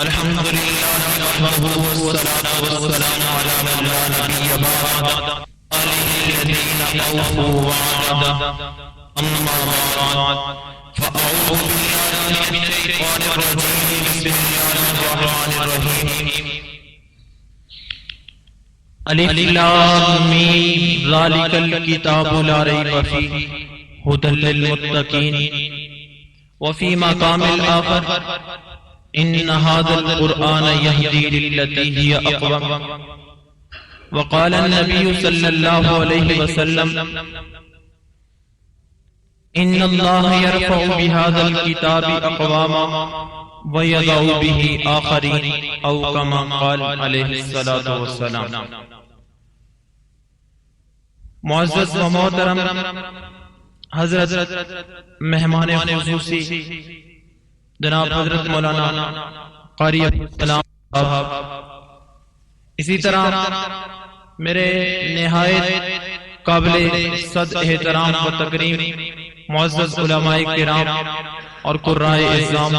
الحمد لله نحمده والصلاة والسلام على من لا نبي بعد آله الذين أوفوا وعدا أما بعد فأعوذ بالله من الشيطان الرجيم بسم الله الرحمن الرحيم الف لام میم ذلك الكتاب لا ريب فيه هدى للمتقين وفي مقام الآخر إن هذا القرآن يهدي للتي هي أقوم وقال النبي صلى الله عليه وسلم إن الله يرفع بهذا الكتاب أقواما ويضع به آخرين أو كما قال عليه الصلاة والسلام. معزز و محترم حضرت مہمان خصوصی جناب حضرت مولانا قاری عبدالسلام صاحب، اسی طرح میرے نہایت قابل صد احترام و تکریم معزز علماء کرام اور قرائے اعظام،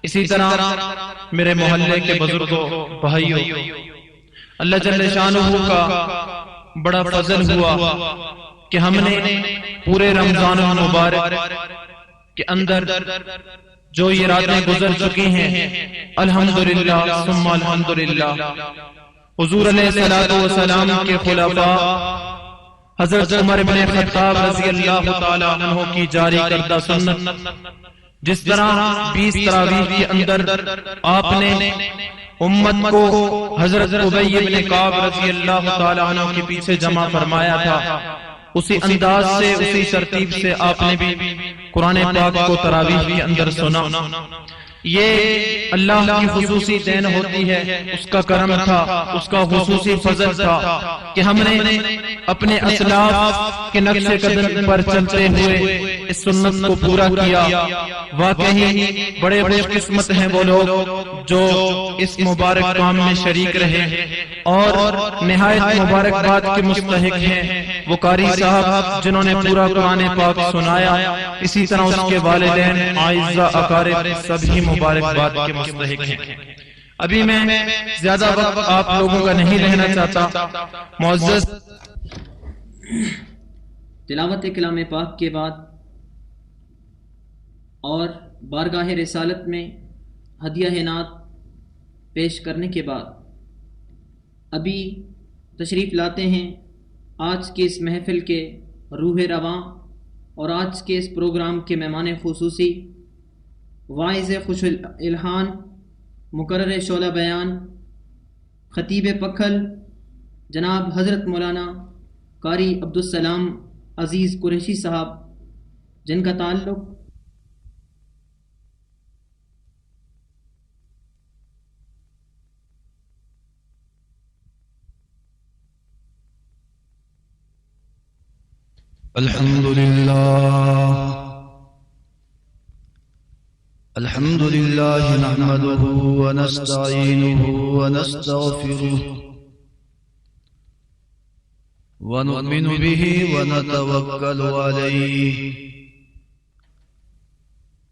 اسی طرح میرے محلے کے بزرگوں بھائیوں، اللہ جل شانہ کا بڑا فضل ہوا کہ ہم نے پورے رمضان المبارک کے اندر جو یہ راتیں گزر چکی ہیں، الحمدللہ ثم الحمدللہ، حضور علیہ السلام کے خلفاء حضرت عمر بن خطاب رضی اللہ تعالی عنہ کی جاری کردہ سنت، جس طرح 20 تراویح کے اندر آپ نے امت کو حضرت ابی بن کعب رضی اللہ تعالی عنہ کے پیچھے جمع فرمایا تھا، اسی انداز سے اسی ترتیب سے آپ نے بھی قرآن پاک کو تراویح کے اندر سنا. یہ اللہ کی خصوصی دین ہوتی ہے، اس کا کرم تھا، اس کا خصوصی فضل تھا کہ ہم نے اپنے اسلاف کے نقش قدم پر چلتے ہوئے اس سنت کو پورا کیا. واقعی بڑے خوش قسمت ہیں وہ لوگ جو اس مبارک کام میں شریک رہے اور نہایت مبارکباد کے مستحق ہیں وہ قاری صاحب جنہوں نے پورا قرآن پاک سنایا، اسی طرح اس کے والدین اعزاء اقارب سبھی مبارکباد کے مستحق ہیں. ابھی میں زیادہ وقت آپ لوگوں کا نہیں رہنا چاہتا. معزز تلاوت کلام پاک کے بعد اور بارگاہ رسالت میں ہدیہ نعت پیش کرنے کے بعد ابھی تشریف لاتے ہیں آج کے اس محفل کے روح رواں اور آج کے اس پروگرام کے مہمان خصوصی، واعظ خوش الہان، مقرر شعلہ بیان، خطیب پکھل جناب حضرت مولانا قاری عبدالسلام عزیز قریشی صاحب، جن کا تعلق الحمد لله نحمده ونستعينه ونستغفره ونؤمن به ونتوكل عليه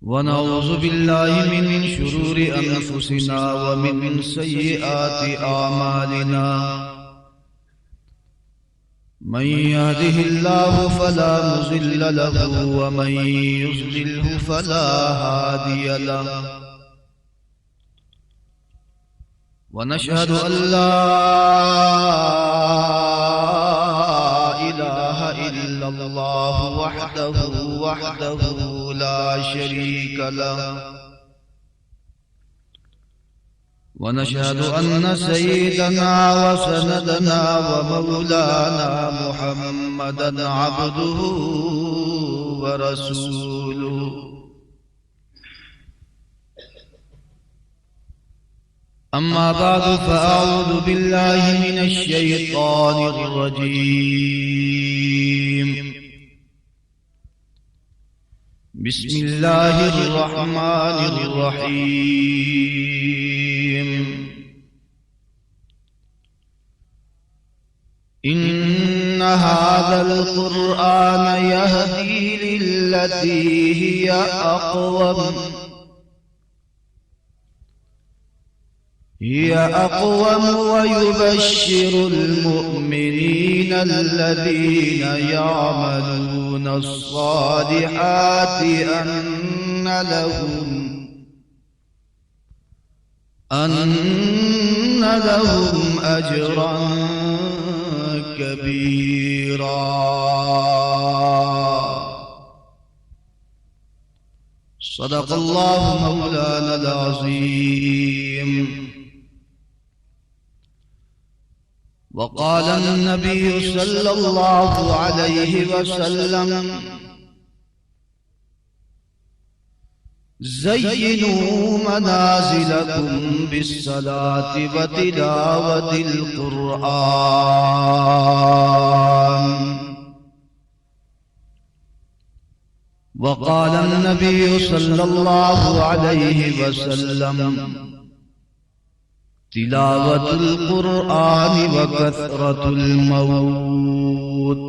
ونعوذ بالله من شرور أنفسنا ومن سيئات أعمالنا، من يهده الله فلا مضل له ومن يضلله فلا هادي له، ونشهد أن لا إله إلا الله وحده لا شريك له، ونشهد أن سيدنا وسندنا ومولانا محمدا عبده ورسوله. أما بعد فأعوذ بالله من الشيطان الرجيم. بسم الله الرحمن الرحيم. إن هذا القرآن يهدي للتي هي أقوم هي أقوم ويبشر المؤمنين الذين يعملون الصالحات أن لهم أجرا كبيرا. صدق الله مولانا العظيم. وقال النبي صلى الله عليه وسلم: زينوا منازلكم بالصلاة وتلاوة القرآن. وقال النبي صلى الله عليه وسلم: تلاوة القرآن وكثرة الموت.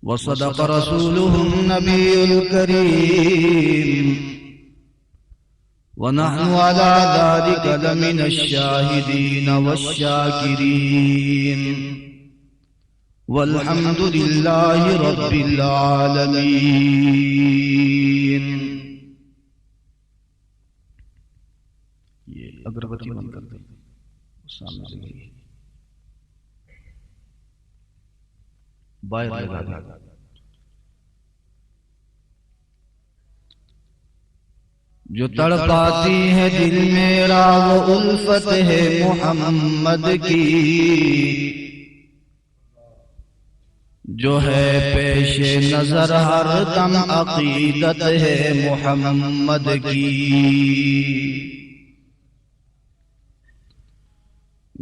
وصدق رسوله النبي الكريم، ونحن على ذلك لمن الشاهدين والشاكرين، والحمد لله رب العالمين. یہ اگربتی بند کر دیں سامنے سے باہر لگا دیں. جو تڑپاتی ہے دل میرا وہ الفت ہے محمد کی، جو ہے پیش نظر ہر دم عقیدت ہے محمد کی.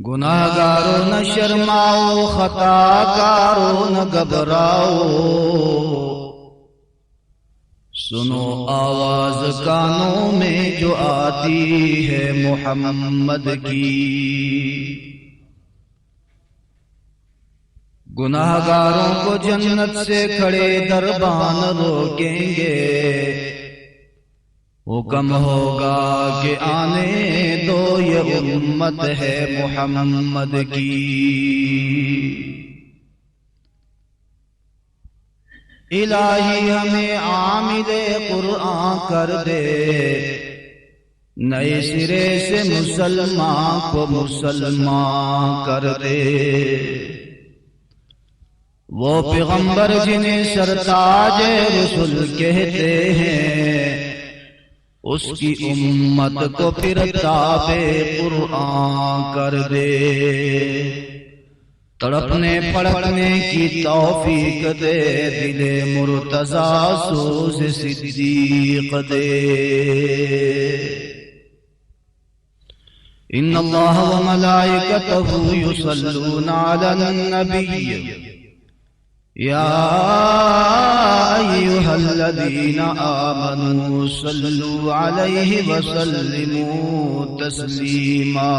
گناہگاروں نہ شرماؤ، خطا کاروں نہ گھبراؤ، سنو آواز کانوں میں جو آتی ہے محمد کی. گناہگاروں کو جنت سے کھڑے دربان روکیں گے، حکم ہوگا کہ آنے دو یہ امت ہے محمد کی. الہی ہمیں عامل قرآن کر دے، نئے سرے سے مسلمان کو مسلمان کر دے. وہ پیغمبر جنہیں سرتاج رسول کہتے ہیں، اس کی امت کو پھر تابع قرآن کر دے. تڑپنے پڑکنے کی توفیق دے، دل مرتضیٰ سوز صدیق دے. ان اللہ وملائکتہ یصلون علی النبی یا ایہا الذین آمنوا صلوا علیہ وسلموا تسلیما.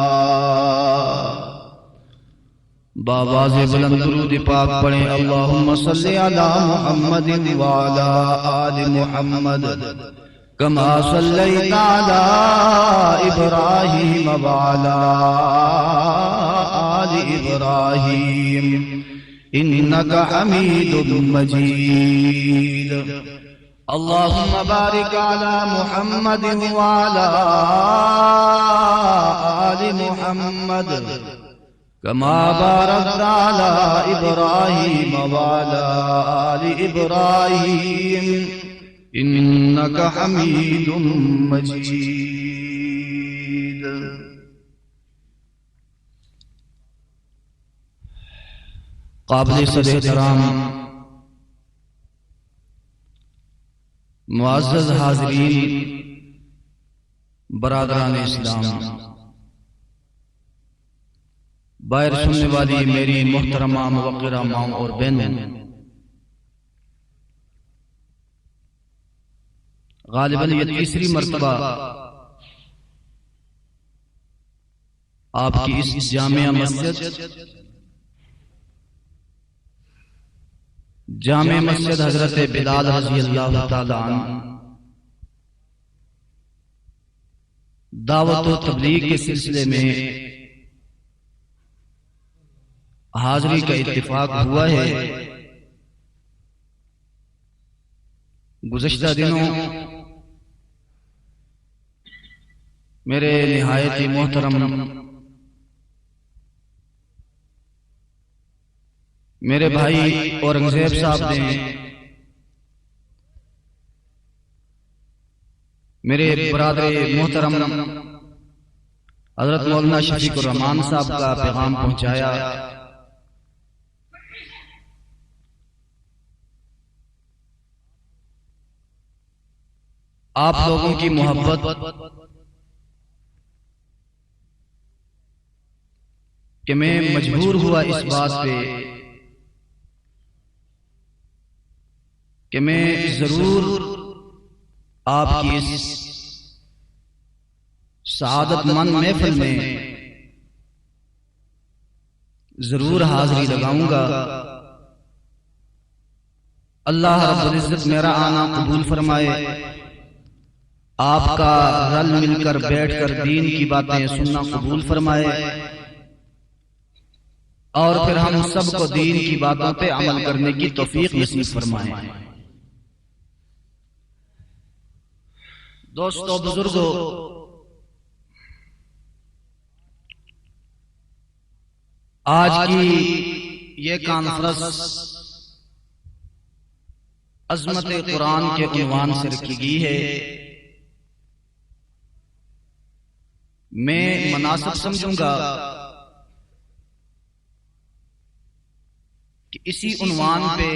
باواز بلند درود پاک پڑھیں. اللہم صلی علی محمد وعلی آل محمد کما صلیت علی ابراہیم وعلی آل ابراہیم انک حمید مجید. اللہم بارک علی محمد وعلی آل محمد کما بارکت علی ابراہیم وعلی آل ابراہیم انک حمید مجید. قابل صدر احترام معزز حاضرین، برادران اسلام، باہر سننے والی میری محترمہ موقرہ ماؤں اور بہنیں، غالباً یہ تیسری مرتبہ آپ کی اس جامعہ مسجد حضرت بلال رضی اللہ تعالی عنہ دعوت و تبلیغ کے سلسلے میں حاضری کا اتفاق ہوا ہے۔ گزشتہ دنوں میرے نہایت ہی محترم میرے بھائی اورنگزیب صاحب نے میرے برادر محترم حضرت مولانا شفیق الرحمان صاحب کا پیغام پہنچایا۔ آپ لوگوں کی محبت کہ میں مجبور ہوا اس بات پہ کہ میں ضرور آپ کی اس سعادت مند محفل میں ضرور حاضری لگاؤں گا۔ اللہ رب العزت میرا آنا قبول فرمائے، آپ کا رل مل کر بیٹھ کر دین کی باتیں سننا قبول فرمائے، اور پھر ہم سب کو دین کی باتوں پہ عمل کرنے کی توفیق نصیب فرمائے۔ دوستو، بزرگو، آج کی یہ کانفرنس عظمت قرآن کے عنوان سے رکھی گئی ہے۔ میں مناسب سمجھوں گا کہ اسی عنوان پہ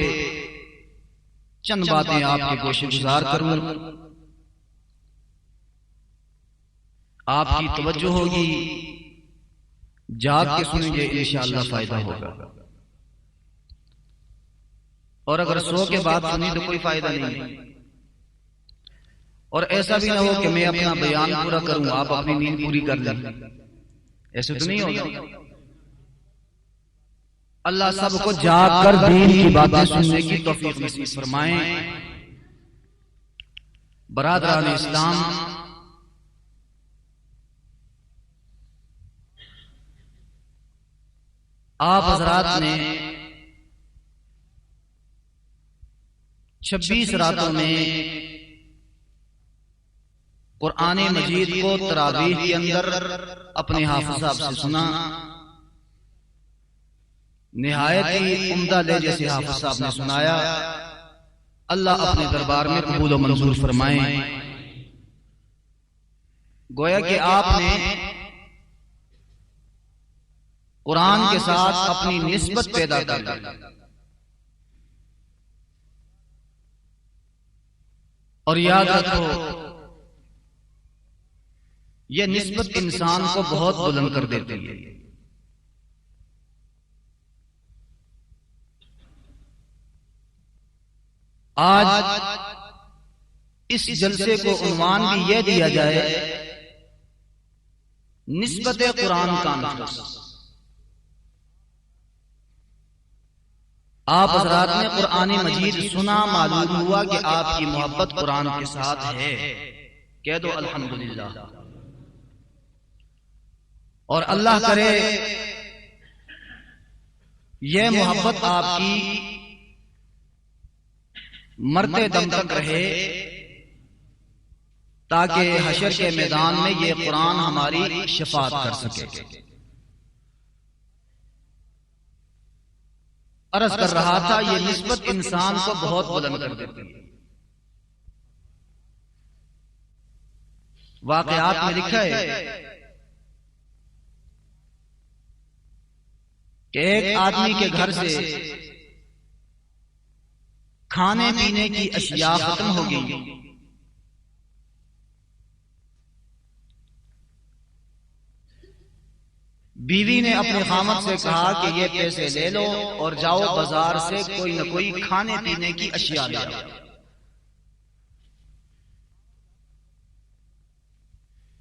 چند باتیں آپ کے گوشے گزار کروں، آپ کی توجہ ہوگی، جاگ کے سنیں گے، انشاءاللہ فائدہ ہوگا، اور اگر سو کے بعد سنی تو کوئی فائدہ نہیں، اور ایسا بھی نہ ہو کہ میں اپنا بیان پورا کروں آپ اپنی نیند پوری کر لیں، ایسے تو نہیں ہوگا۔ اللہ سب کو جاگ کر دین کی باتیں سننے کی توفیق نصیب فرمائیں۔ برادران اسلام، آپ حضرات نے 26 راتوں میں قرآن مجید کو تراویح کے اندر اپنے حافظ صاحب سے سنا۔ نہایت ہی عمدہ لہجے سے حافظ صاحب نے سنایا، اللہ اپنے دربار میں قبول و منظور فرمائیں۔ گویا کہ آپ نے قرآن کے ساتھ اپنی نسبت پیدا کر دی، اور یاد رکھو یہ نسبت انسان کو بہت بلند کر دیتی ہے۔ آج اس جلسے کو عنوان بھی یہ دیا جائے، نسبت قرآن کانفرنس۔ آپ حضرات نے قرآن مجید سنا، معلوم ہوا کہ آپ کی محبت قرآن کے ساتھ ہے، کہہ دو الحمدللہ، اور اللہ کرے یہ محبت آپ کی مرتے دم تک رہے، تاکہ حشر کے میدان میں یہ قرآن ہماری شفاعت کر سکے۔ عرض کر رہا تھا یہ نسبت انسان کو بہت بلند کر دیتی ہے۔ واقعات میں لکھا ہے کہ ایک آدمی کے گھر سے کھانے پینے کی اشیاء ختم ہو گئی، بیوی نے اپنے خامد سے کہا کہ یہ پیسے لے لو اور جاؤ بازار سے کوئی نہ کوئی کھانے پینے کی اشیاء لے آؤ۔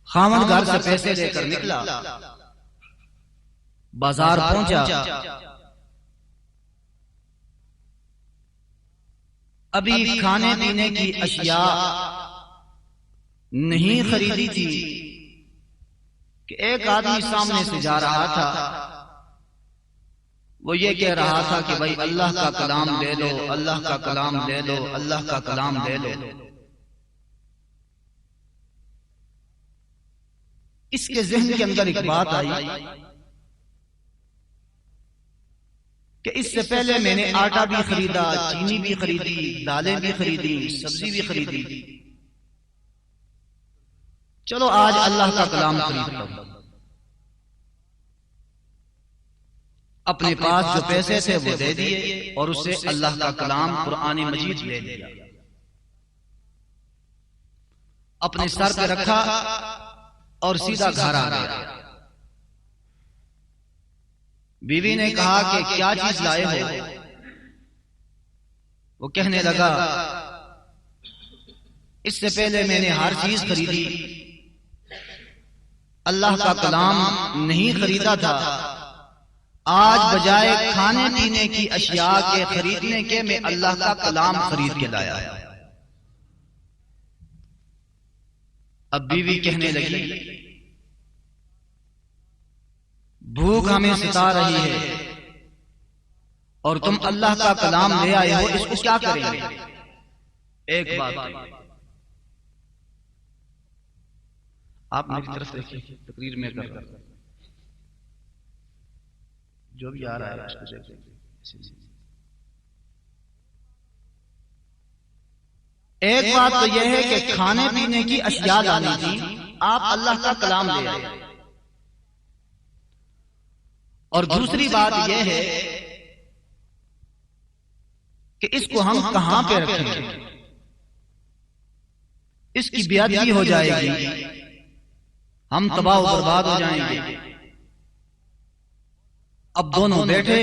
خامد گھر سے پیسے لے کر نکلا، بازار پہنچا، ابھی کھانے پینے کی اشیاء نہیں خریدی تھی کہ ایک آدمی سامنے سے جا رہا تھا، وہ یہ کہہ رہا تھا کہ بھائی اللہ کا کلام لے لو، اللہ کا کلام لے لو، اللہ کا کلام لے لو۔ اس کے ذہن کے اندر ایک بات آئی کہ اس سے پہلے میں نے آٹا بھی خریدا، چینی بھی خریدی، دالیں بھی خریدی، سبزی بھی خریدی، چلو آج اللہ کا کلام خریدتا ہوں۔ اپنے پاس جو پیسے تھے وہ دے دیے اور اس سے اللہ کا کلام قرآن مجید لے لیا، اپنے سر پہ رکھا اور سیدھا گھر آ گیا۔ بیوی نے کہا کہ کیا چیز لائے ہو؟ وہ کہنے لگا اس سے پہلے میں نے ہر چیز خریدی، اللہ کا کلام نہیں خریدا تھا، آج بجائے کھانے پینے کی اشیاء کے خریدنے کے میں اللہ کا کلام خرید کے لایا۔ اب بیوی کہنے لگی بھوک ہمیں ستا رہی ہے اور تم اللہ کا کلام لے آئے ہو، اس کو کیا کریں گے؟ ایک بات آپ میری طرف دیکھیں، تقریر میں کر رہا جو بھی آ رہا ہے اس کو دیکھیں۔ ایک بات تو یہ ہے کہ کھانے پینے کی اشیاء لانی تھی، آپ اللہ کا کلام لے آئے، اور دوسری بات یہ ہے کہ اس کو ہم کہاں پہ رکھیں گے؟ اس کی بے ادبی ہو جائے گی، ہم تباہ و برباد ہو جائیں گے۔ اب دونوں بیٹھے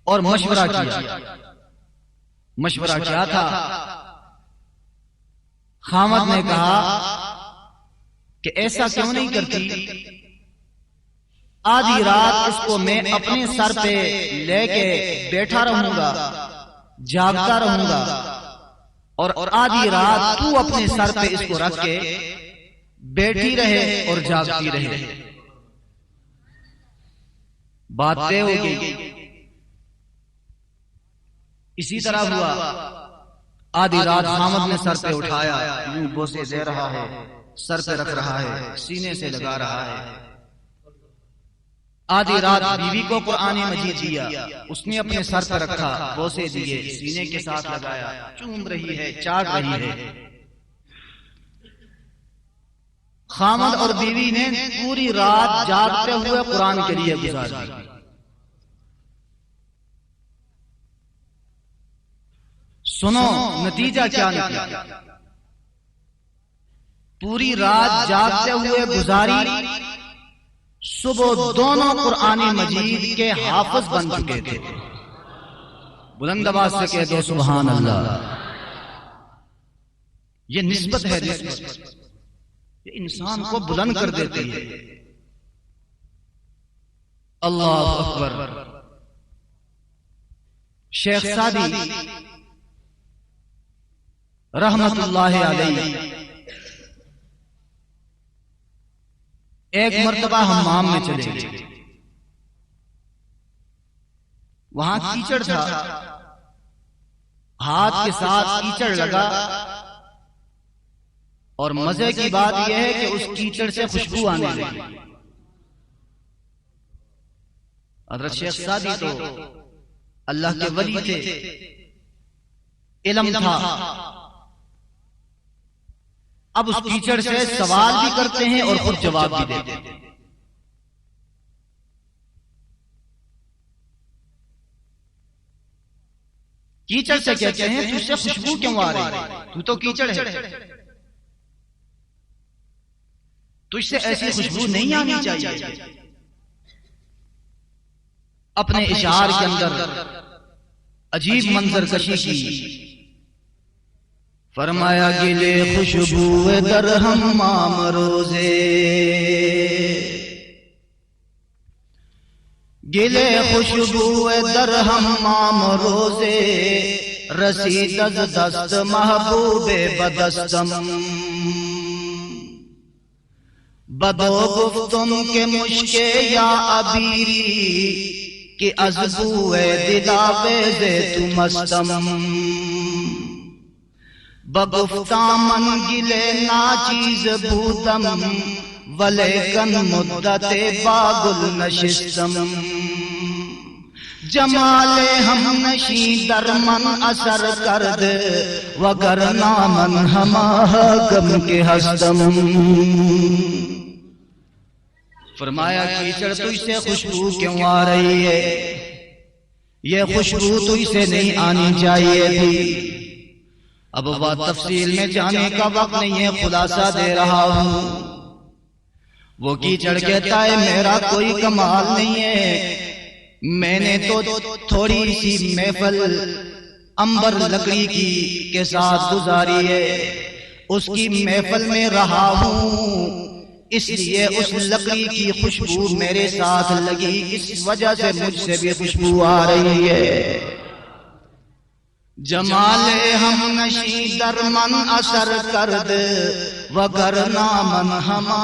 اور مشورہ کیا۔ مشورہ کیا تھا؟ خامد نے کہا کہ ایسا کیوں نہیں کرتی، آدھی رات اس کو میں اپنے سر پہ لے کے بیٹھا رہوں گا، جاگتا رہوں گا، اور آدھی رات تو اپنے سر پہ اس کو رکھ کے بیٹھی رہے اور جاگتی رہے، بات طے ہو گئی۔ اسی طرح ہوا، آدھی رات خامد نے سر پہ اٹھایا، یوں بوسے دے رہا ہے، سر پہ رکھ رہا ہے، سینے سے لگا رہا ہے۔ آدھی رات بیوی کو قرآن مجید دیا، اس نے اپنے سر پہ رکھا، بوسے دیے، سینے کے ساتھ لگایا، چوم رہی ہے، چاٹ رہی ہے۔ خامد اور بیوی نے پوری رات جاگتے ہوئے قرآن کے لیے گزار دی۔ سنو نتیجہ کیا نکلا؟ پوری رات جاگتے ہوئے گزاری، صبح دونوں قرآن مجید کے حافظ بن چکے تھے۔ بلند آواز سے کہہ دو سبحان اللہ۔ یہ نسبت ہے، نسبت یہ انسان کو بلند کر دیتی ہے۔ اللہ اکبر۔ شیخ سعدی رحمت اللہ علیہ ایک مرتبہ حمام میں چلے گئے، وہاں کیچڑ تھا، ہاتھ کے ساتھ کیچڑ لگا، اور مزے کی بات یہ ہے کہ اس کیچڑ سے خوشبو آنے لگی۔ حضرت شیخ سعدی تو اللہ کے ولی تھے، علم تھا، اب اس کیچڑ سے سوال بھی کرتے ہیں اور خود جواب بھی دیتے ہیں۔ کیچڑ سے کہتے ہیں تجھ سے خوشبو کیوں آ رہی ہے؟ تو تو کیچڑ ہے، تجھ سے ایسی خوشبو نہیں آنی چاہیے۔ اپنے اشعار کے اندر عجیب منظر کشی کی، فرمایا گلے خوشبو در حمام روزے، گلے خوشبو در حمام روزے، رسید از دست محبوب بدستم، بدو گفتم کے مشکے یا عبیری کہ از بوئے دلاویز تو مستم بگفتہ من گلے ناچیز بودم ولیکن مدت باگل نشستم جمال ہم نشی در من اثر کرد وگرنا من ہما غم کے ہستم فرمایا کیچڑ تجھ سے خوشبو کیوں آ رہی ہے؟ یہ خوشبو تجھ سے نہیں آنی چاہیے تھی۔ اب بات تفصیل میں جانے کا وقت نہیں ہے، خلاصہ دے رہا ہوں۔ وہ کیچڑ کہتا ہے میرا کوئی کمال نہیں ہے، میں نے تو تھوڑی سی محفل امبر لکڑی کی کے ساتھ گزاری ہے، اس کی محفل میں رہا ہوں، اس لیے اس لکڑی کی خوشبو میرے ساتھ لگی، اس وجہ سے مجھ سے بھی خوشبو آ رہی ہے۔ جمال ہم نشی در من اثر کرد وگرنا من ہما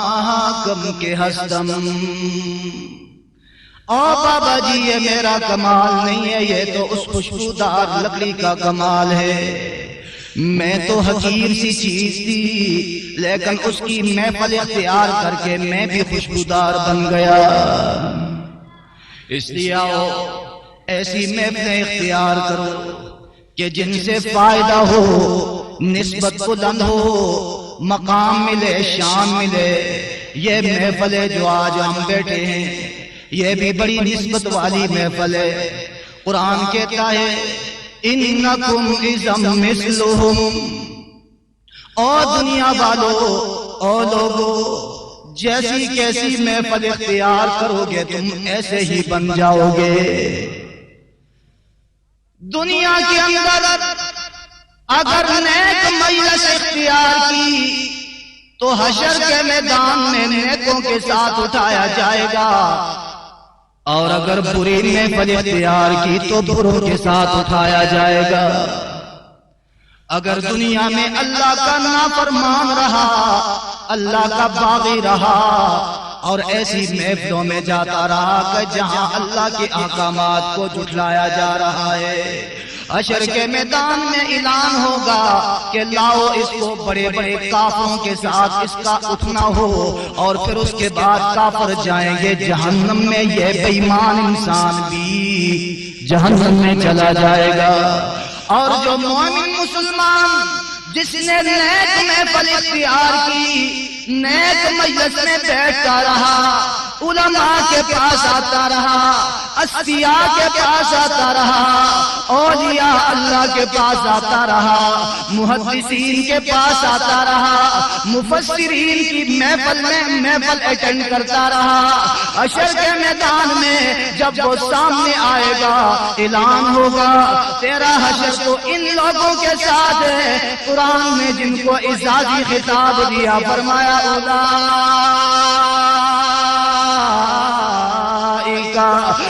کم کے ہستم۔ او بابا جی یہ میرا کمال نہیں ہے، یہ تو اس خوشبودار لکڑی کا کمال ہے۔ میں تو حقیر سی چیز تھی، لیکن اس کی محفل اختیار کر کے میں بھی خوشبودار بن گیا۔ اس لیے آؤ ایسی محفلیں اختیار کرو کہ جن سے فائدہ ہو، نسبت بلند ہو، مقام ملے، شان ملے۔ یہ محفل جو آج ہم بیٹھے ہیں یہ بھی بڑی نسبت والی محفل ہے۔ قرآن کہتا ہے انکم اذا مثلہم، او دنیا والو، او لوگو، جیسی کیسی محفل اختیار کرو گے تم ایسے ہی بن جاؤ گے۔ دنیا کے اندر اگر نیک مجلس اختیار کی تو حشر کے میدان میں نیکوں کے ساتھ اٹھایا جائے گا، اور اگر بری محفل اختیار کی تو بروں کے ساتھ اٹھایا جائے گا۔ اگر دنیا میں اللہ کا نافرمان رہا، اللہ کا باغی رہا اور ایسی محفلوں میں جاتا رہا کہ جہاں اللہ کے احکامات کو جھٹلایا جا رہا ہے، حشر کے میدان میں اعلان ہوگا کہ لاؤ اس کو بڑے بڑے کافروں کے ساتھ اس کا اٹھنا ہو، اور پھر اس کے بعد کافر جائیں گے جہنم میں، یہ بے ایمان انسان بھی جہنم میں چلا جائے گا۔ اور جو مومن مسلمان جس نے نیک محفل اختیار کی، نیک مجلس میں بیٹھتا رہا، علماء کے پاس آتا رہا، اصفیاء کے پاس آتا رہا، اولیاء اللہ کے پاس آتا رہا، محدثین کے پاس آتا رہا، مفسرین کی محفل اٹینڈ کرتا رہا، حشر کے میدان میں جب وہ سامنے آئے گا اعلان ہوگا تیرا حشر تو ان لوگوں کے ساتھ ہے۔ قرآن نے جن کو اعزازی خطاب دیا فرمایا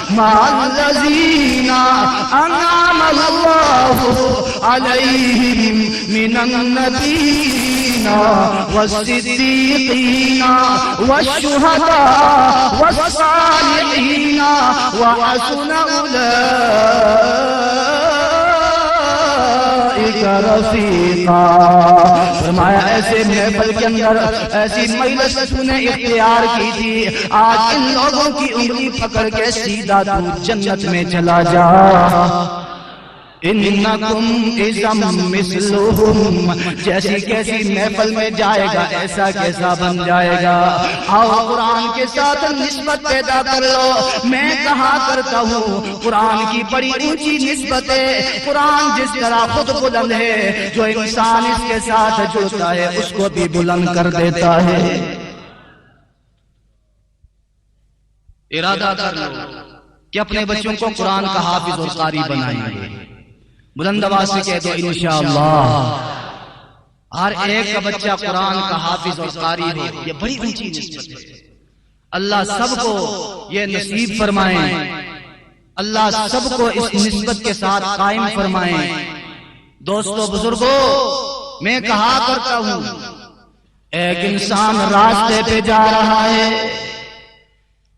مع الذین انعم اللہ علیہم من النبیین والصدیقین والشہداء والصالحین وحسن اولئک رفیقا۔ فرمایا ایسے محفل کے اندر ایسی مجلس تو نے اختیار کی تھی، آج ان لوگوں کی انگلی پکڑ کے سیدھا تو جنت میں چلا جا۔ انکم اذا مثلہم، جیسی کیسی محفل میں جائے گا ایسا کیسا بن جائے گا۔ آؤ قرآن کے ساتھ نسبت پیدا کر لو۔ میں کہا کرتا ہوں قرآن کی بڑی اونچی نسبت ہے۔ قرآن جس طرح خود بلند ہے، جو انسان اس کے ساتھ جڑتا ہے اس کو بھی بلند کر دیتا ہے۔ ارادہ کر لو کہ اپنے بچوں کو قرآن کا حافظ اور قاری بنائیں گے۔ بلند آواز سے کہہ دو انشاءاللہ ہر ایک کا بچہ قرآن کا حافظ اور قاری ہو، یہ بڑی اونچی نسبت ہے۔ اللہ سب کو یہ نصیب فرمائیں، اللہ سب کو اس نسبت کے ساتھ قائم فرمائیں۔ دوستو بزرگوں، میں کہا کرتا ہوں ایک انسان راستے پہ جا رہا ہے،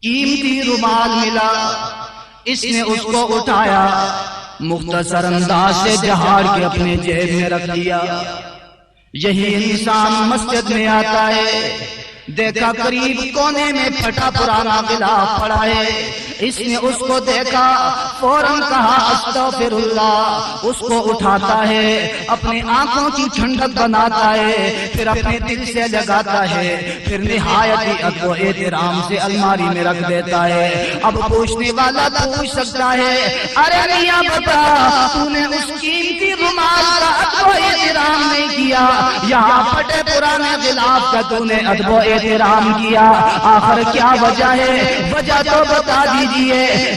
قیمتی رومال ملا، اس نے اس کو اٹھایا، مختصر انداز سے جہاڑ کے اپنے جیب میں رکھ لیا۔ یہی انسان مسجد میں آتا ہے، دیکھا قریب کونے میں پھٹا پرانا غلاف پڑا ہے، اس نے اس کو دیکھا، فوراً کہا استغفر اللہ، اس کو اٹھاتا ہے، اپنی آنکھوں کی ٹھنڈک بناتا ہے، پھر اپنے دل سے لگاتا ہے، پھر نہایت ادب و احترام سے الماری میں رکھ دیتا ہے۔ اب پوچھنے والا پوچھ سکتا ہے، ارے میاں بتا، تو نے اس قیمتی رومال کا ادب و احترام نہیں کیا، یہاں پھٹے پرانے غلاف کا تو نے ادب و احترام کیا، آخر کیا وجہ ہے؟ وجہ تو بتا دیجیے۔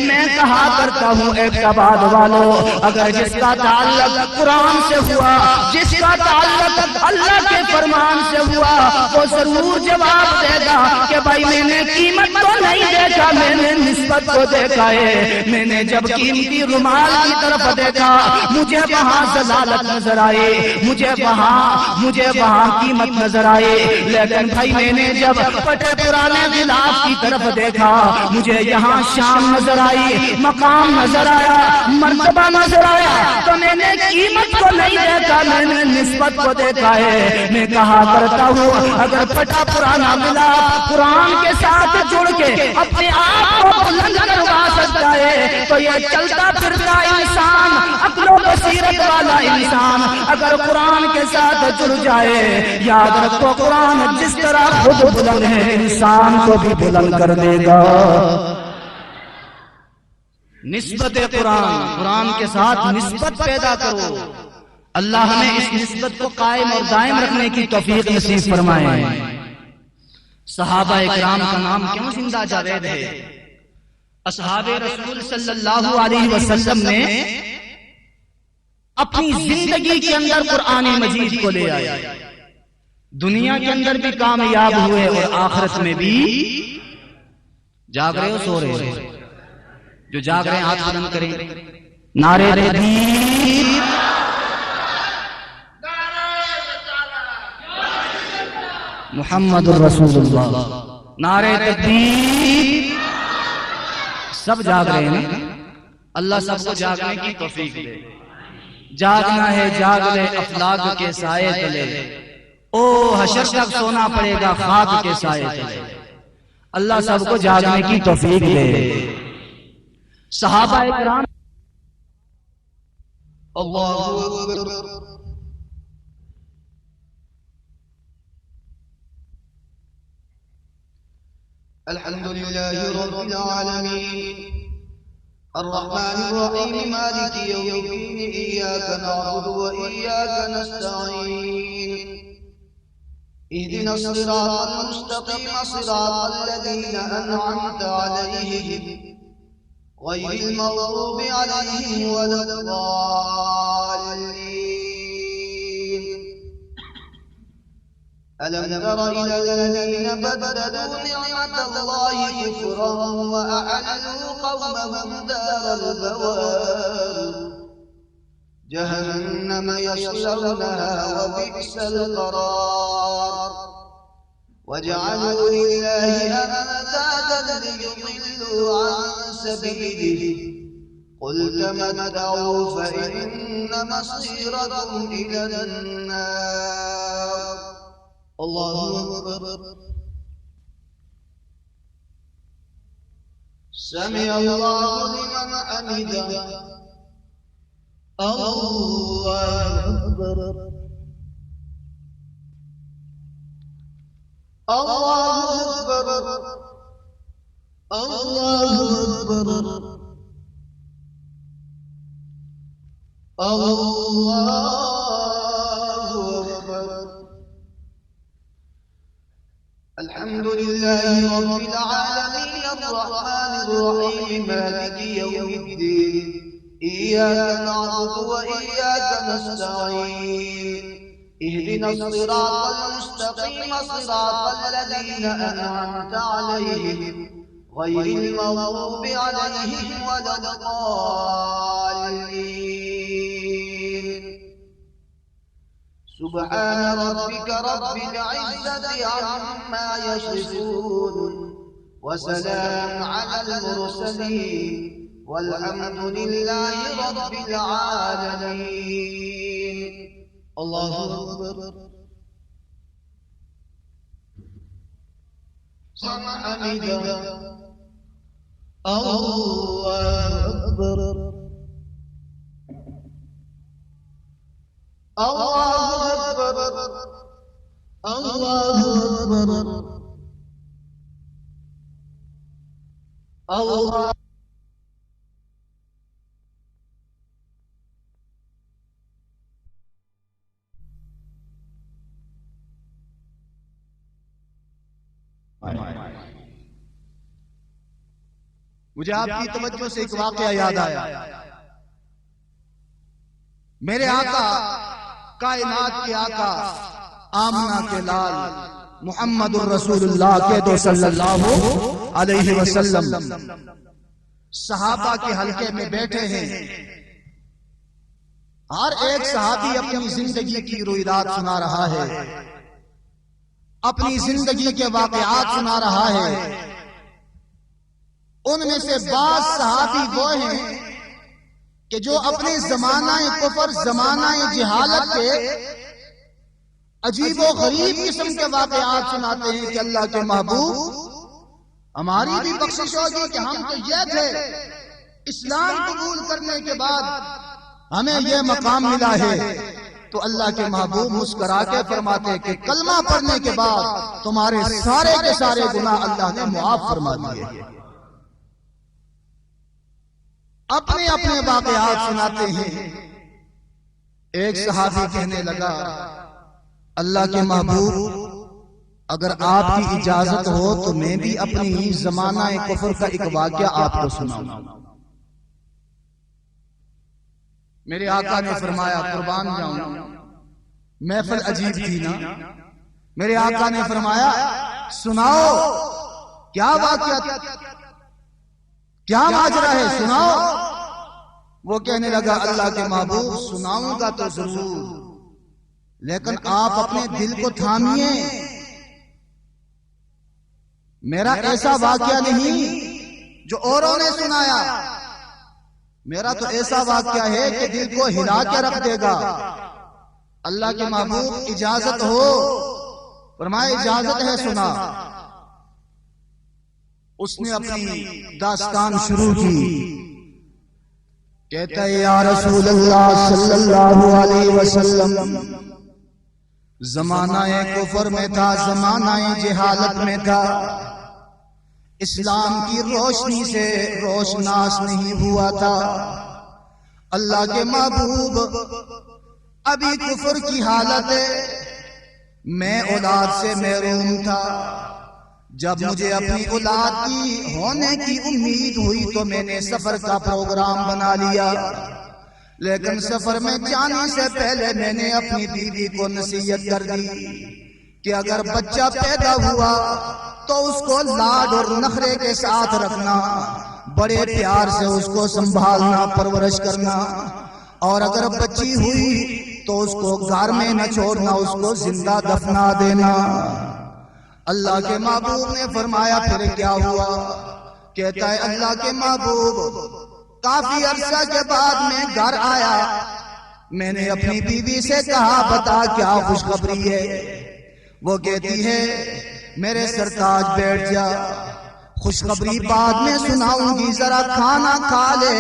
میں کہا کرتا ہوں اعتباد والو، اگر جس کا تعلق قرآن سے ہوا، جس کا تعلق اللہ کے فرمان سے ہوا، وہ ضرور جواب دے گا کہ بھائی میں نے قیمت تو نہیں دیکھا، میں نے نسبت کو دیکھا ہے۔ میں نے جب قیمتی رومال کی طرف دیکھا، مجھے وہاں ضلالت نظر آئی، مجھے وہاں قیمت نظر آئی، لیکن بھائی میں نے جب پھٹے پرانے غلاف کی طرف دیکھا، مجھے یہاں شان نظر آئی، مقام نظر آیا، مرتبہ نظر آیا، تو میں نے قیمت کو نہیں دیکھا، میں نے نسبت کو دیکھا ہے۔ میں کہا کرتا ہوں اگر پھٹا پرانا غلاف قرآن کے ساتھ جڑ کے اپنے آپ کو بلند کروا سکتا ہے، تو یہ چلتا پھرتا انسان، عقل و بصیرت والا انسان اگر قرآن کے ساتھ جڑ جائے، یاد رکھو قرآن جس طرح خود بلند ہے، انسان کو بھی بلند کر دے گا۔ نسبت قرآن کے ساتھ نسبت پیدا کرو، اللہ ہمیں اس نسبت کو قائم اور دائم رکھنے کی توفیق نصیب فرمائے۔ صحابہ اکرام کا نام کیوں زندہ جاوید ہے؟ اصحاب رسول صلی اللہ علیہ وسلم نے اپنی زندگی کے اندر قرآن مجید کو لے آئے، دنیا کے اندر بھی کامیاب ہوئے اور آخرت میں بھی۔ جاگ رہے ہو سو رہے ہو؟ جو جاگ رہے ہیں ہاتھ بلند کریں، نعرے تکبیر، محمد الرسول اللہ، نعرے تکبیر۔ سب جاگ رہے ہیں نا؟ اللہ سب کو جاگنے کی توفیق دے۔ جاگنا ہے جاگ لے افلاک کے سائے تلے، او حشر تک سونا پڑے گا خاک کے سائے تلے۔ اللہ سب کو جاگنے کی توفیق دے۔ صحابہ اکرام اللہ اکبر، الحمد لله رب العالمين الرحمن الرحيم مالك يوم الدين إياك نعبد وإياك نستعين اهدنا الصراط المستقيم صراط الذين أنعمت عليهم غير المغضوب عليهم ولا الضالين ألم تر إلى الذين بدلوا نعمة الله كفرا وأحلوا قومهم دار البوار جهنم يصلونها وبئس القرار وجعلوا لله أندادا ليضلوا عن سبيله قل تمتعوا فإن مصيركم إلى النار الله أكبر سمع الله لمن حمده الله أكبر الله أكبر الله أكبر الله أكبر الحمد لله رب العالمين الرحمن الرحيم مالك يوم الدين إياك نعبد وإياك نستعين اهدنا الصراط المستقيم صراط الذين أنعمت عليهم غير المغضوب عليهم ولا الضالين سبحان ربك رب العزة عما يصفون وسلام على المرسلين والحمد لله رب العالمين. الله أكبر. سمع حمده. الله أكبر. الله أكبر. الله أكبر. الله مجھے آپ کی توجہ سے ایک واقعہ یاد آیا. میرے آقا کائنات کے آقا آمنہ کے لال محمد الرسول اللہ کے دو صلی اللہ علیہ وسلم صحابہ کے حلقے میں بیٹھے ہیں. ہر ایک صحابی اپنی زندگی کی رویداد سنا رہا ہے، اپنی زندگی کے واقعات سنا رہا ہے. ان میں سے بعض صحابی وہ ہیں کہ جو اپنے زمانہ کفر، زمانہ جہالت کے عجیب و غریب قسم کے واقعات سناتے ہیں کہ اللہ کے محبوب ہماری بھی بخشش ہوگی کہ ہم تو یہ تھے، اسلام قبول کرنے کے بعد ہمیں یہ مقام ملا ہے. تو اللہ کے محبوب مسکرا کے فرماتے کہ کلمہ پڑھنے کے بعد تمہارے سارے کے سارے گناہ اللہ نے معاف فرما دیے. اپنے اپنے واقعات سناتے ہیں. ایک صحابی کہنے لگا اللہ کے محبوب اگر آپ کی اجازت ہو تو میں بھی اپنی زمانہ کفر کا ایک واقعہ آپ کو سناؤں. میرے آقا نے فرمایا قربان جاؤں، محفل عجیب تھی نا. میرے آقا نے فرمایا سناؤ کیا واقعہ، کیا ماجرا ہے، سناؤ. وہ کہنے لگا اللہ کے محبوب سناؤں گا تو ضرور، لیکن آپ اپنے دل کو تھامیے. میرا ایسا واقعہ نہیں جو اوروں نے سنایا، میرا تو ایسا واقعہ ہے کہ دل کو ہلا کے رکھ دے گا. اللہ کے محبوب اجازت ہو؟ فرمایا اجازت ہے، سنا. اس نے اپنی داستان شروع کی. کہتا ہے یا رسول اللہ صلی اللہ علیہ وسلم زمانہ کفر میں تھا، زمانہ جہالت میں تھا، اسلام کی روشنی سے روشناس نہیں ہوا تھا. اللہ کے محبوب ابھی کفر کی حالت ہے، میں اولاد سے محروم تھا. جب مجھے اپنی اولاد کی ہونے کی امید ہوئی تو میں نے سفر کا پروگرام بنا لیا. لیکن سفر میں جانے سے پہلے میں نے اپنی بیوی کو نصیحت کر دی کہ اگر بچہ پیدا ہوا تو اس کو لاڈ اور نخرے کے ساتھ رکھنا، بڑے پیار سے اس کو سنبھالنا، پرورش کرنا، اور اگر بچی ہوئی تو اس کو گھر میں نہ چھوڑنا، اس کو زندہ دفنا دینا. اللہ کے محبوب نے فرمایا پھر کیا ہوا؟ کہتا ہے اللہ کے محبوب کافی عرصہ کے بعد میں گھر آیا. میں نے اپنی بیوی سے کہا بتا کیا خوشخبری ہے؟ وہ کہتی ہے میرے سرتاج بیٹھ جا، خوشخبری بعد میں سناؤں گی، ذرا کھانا کھا لے،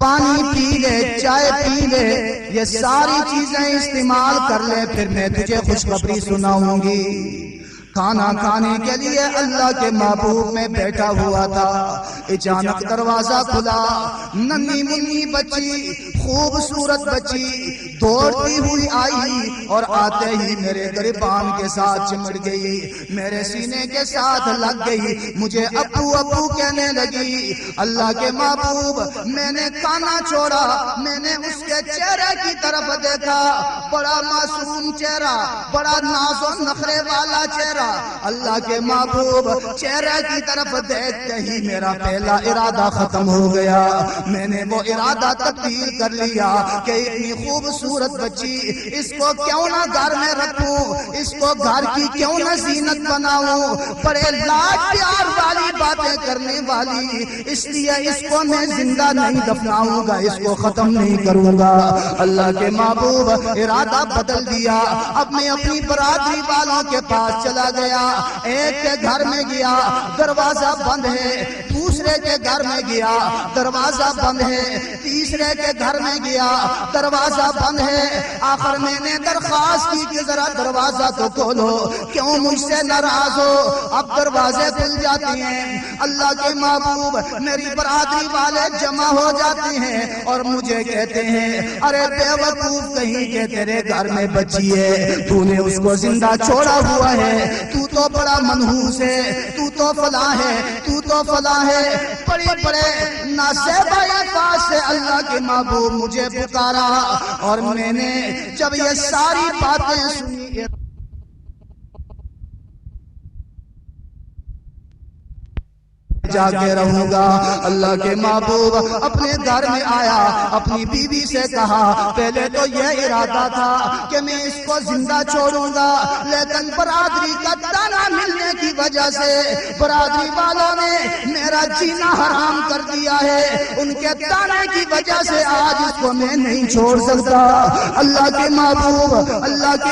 پانی پی لے، چائے پی لے، یہ ساری چیزیں استعمال کر لے، پھر میں تجھے خوشخبری سناؤں گی. کھانا کھانے کے لیے اللہ کے محبوب میں بیٹھا ہوا تھا. اچانک دروازہ کھلا، ننھی منھی بچی، خوبصورت بچی دوڑتی ہوئی آئی اور آتے ہی میرے گریبان کے ساتھ چمٹ گئی، میرے سینے کے ساتھ لگ گئی، مجھے ابو ابو کہنے لگی. اللہ کے محبوب میں نے کھانا چھوڑا، میں نے اس کے چہرے کی طرف دیکھا، بڑا معصوم چہرہ، بڑا ناز و نخرے والا چہرہ. اللہ کے محبوب چہرے کی طرف دیکھتے ہی میرا پہلا ارادہ ختم ہو گیا. میں نے وہ ارادہ تبدیل کر لیا کہ اتنی خوبصورت خوبصورت بچی، اس کو کیوں نہ گھر میں رکھوں، اس کو گھر کی کیوں نہ زینت بناؤں، بڑے لاڈ پیار والی باتیں کرنے والی، اس لیے اس کو میں زندہ نہیں دفناؤں گا، اس کو ختم نہیں کروں گا۔ اللہ کے محبوب ارادہ بدل دیا، اب میں اپنی برادری والوں کے پاس چلا گیا، ایک کے گھر میں گیا دروازہ بند ہے، دوسرے کے گھر میں گیا دروازہ بند ہے، تیسرے کے گھر میں گیا دروازہ بند ہے، آخر میں نے درخواست کی کہ ذرا دروازہ تو کھولو، کیوں مجھ سے ناراض ہو؟ اب دروازے کھل جاتے ہیں، اللہ کے محبوب میری برادری والے جمع ہو جاتے ہیں اور مجھے کہتے ہیں ارے بے وقوف کہیں کہ تیرے گھر میں بچی ہے، تو نے اس کو زندہ چھوڑا ہوا ہے، تو تو بڑا منحوس ہے، تو تو فلاں ہے، تو تو فلاں ہے، بڑے بڑے ناصحبہ الفاظ سے اللہ کے محبوب مجھے پکارا، اور میں نے جب یہ ساری باتیں سنی جا کے رہوں گا۔ اللہ کے محبوب اپنے گھر میں آیا، اپنی بیوی سے کہا پہلے تو یہ ارادہ تھا کہ میں اس کو زندہ چھوڑوں گا، لیکن برادری کا تانا ملنے کی وجہ سے برادری والوں نے میرا جینا حرام کر دیا ہے، ان کے تانے کی وجہ سے آج اس کو میں نہیں چھوڑ سکتا۔ اللہ کے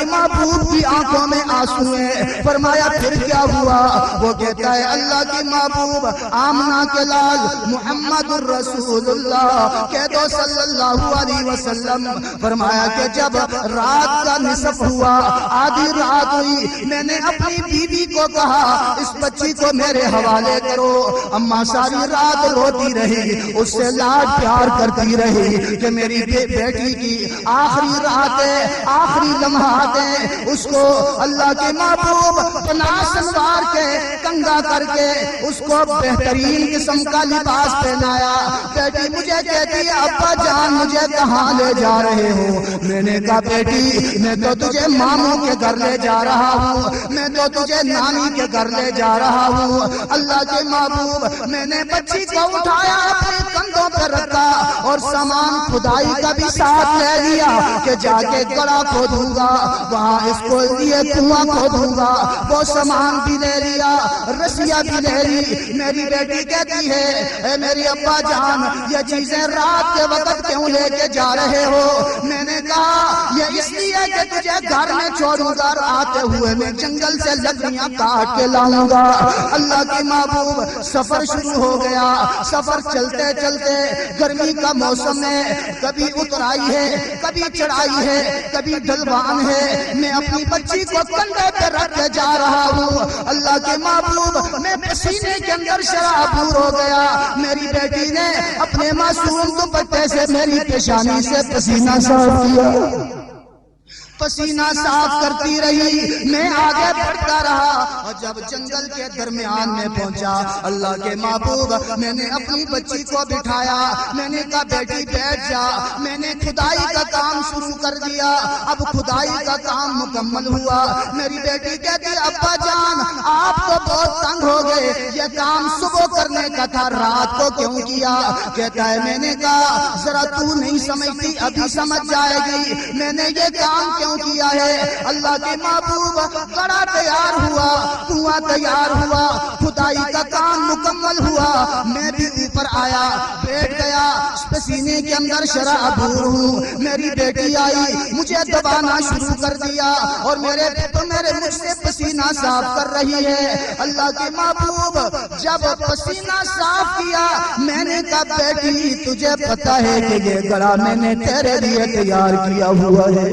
محبوب کی آنکھوں میں آنسو ہیں، فرمایا پھر کیا ہوا؟ وہ کہتا ہے اللہ کے محبوب آمنہ کے لال محمد الرسول اللہ کہہ دو صلی اللہ علیہ وسلم، فرمایا کہ جب رات کا نصف ہوا، آدھی رات ہوئی، میں نے اپنی بیوی کو کہا اس بچی کو میرے حوالے کرو۔ اماں ساری رات روتی رہی، اس سے لاڈ پیار کرتی رہی کہ میری بیٹی کی آخری رات ہے، آخری لمحات ہیں، اس کو اللہ کے محبوب پناہ سنوار کے کنگا کر کے اس کو بہترین قسم کا لباس پہنایا۔ بیٹی مجھے کہتی ہے ابا جان مجھے کہاں لے جا رہے ہو؟ میں نے کہا بیٹی میں تو تجھے ماموں کے گھر لے جا رہا ہوں، میں تو تجھے نانی کے گھر لے جا رہا ہوں۔ اللہ کے محبوب میں نے بچی کو اٹھایا، اپنے کندھوں پر رکھا اور سامان کھدائی کا بھی ساتھ لے لیا کہ جا کے گڑھا کھودوں گا، وہاں اس کو لیے کنواں کھودوں گا، وہ سامان بھی لے لیا، رسیاں بھی لے لی۔ میری بیٹی کہتی ہے اے میری ابا جان یہ چیزیں رات کے وقت کیوں لے کے جا رہے ہو؟ میں نے کہا یہ اس لیے کہ تجھے گھر میں چھوڑوں گا، آتے ہوئے میں جنگل سے لکڑیاں کاٹ کے لاؤں گا۔ اللہ کے محبوب سفر شروع ہو گیا، سفر چلتے چلتے گرمی کا موسم ہے، کبھی اترائی ہے، کبھی چڑھائی ہے، کبھی ڈھلوان ہے، میں اپنی بچی کو کندھے پہ رکھ کے جا رہا ہوں۔ اللہ کے محبوب میں پسینے کے اندر شرابور ہو گیا، میری بیٹی نے اپنے معصوم دوپٹے سے میری پیشانی سے پسینہ صاف کیا، پسینہ صاف کرتی رہی، میں آگے بڑھتا رہا اور جب جنگل کے درمیان میں پہنچا اللہ کے محبوب میں نے اپنی بچی کو بٹھایا، میں نے کہا بیٹی بیٹھ جا، میں نے کھدائی کا کام شروع کر دیا۔ اب کھدائی کا کام مکمل ہوا، میری بیٹی کہتی ابا جان آپ تو بہت تنگ ہو گئے، یہ کام صبح کرنے کا تھا رات کو کیوں کیا؟ کہتا ہے میں نے کہا ذرا تو نہیں سمجھتی ابھی سمجھ جائے گی، میں نے یہ کام کیوں کیا ہے۔ اللہ کے محبوب گڑھا تیار ہوا، کنواں تیار ہوا، کھدائی کا کام مکمل ہوا، میں بھی اوپر آیا، بیٹھ گیا، پسینے کے اندر شرابور ہوں۔ میری بیٹی آئی، مجھے دبانا شروع کر دیا اور میرے مجھ سے پسینہ صاف کر رہی ہے۔ اللہ کے محبوب جب پسینہ صاف کیا میں نے کہا بیٹی تجھے پتا ہے کہ یہ گڑھا میں نے تیرے لیے تیار کیا ہوا ہے،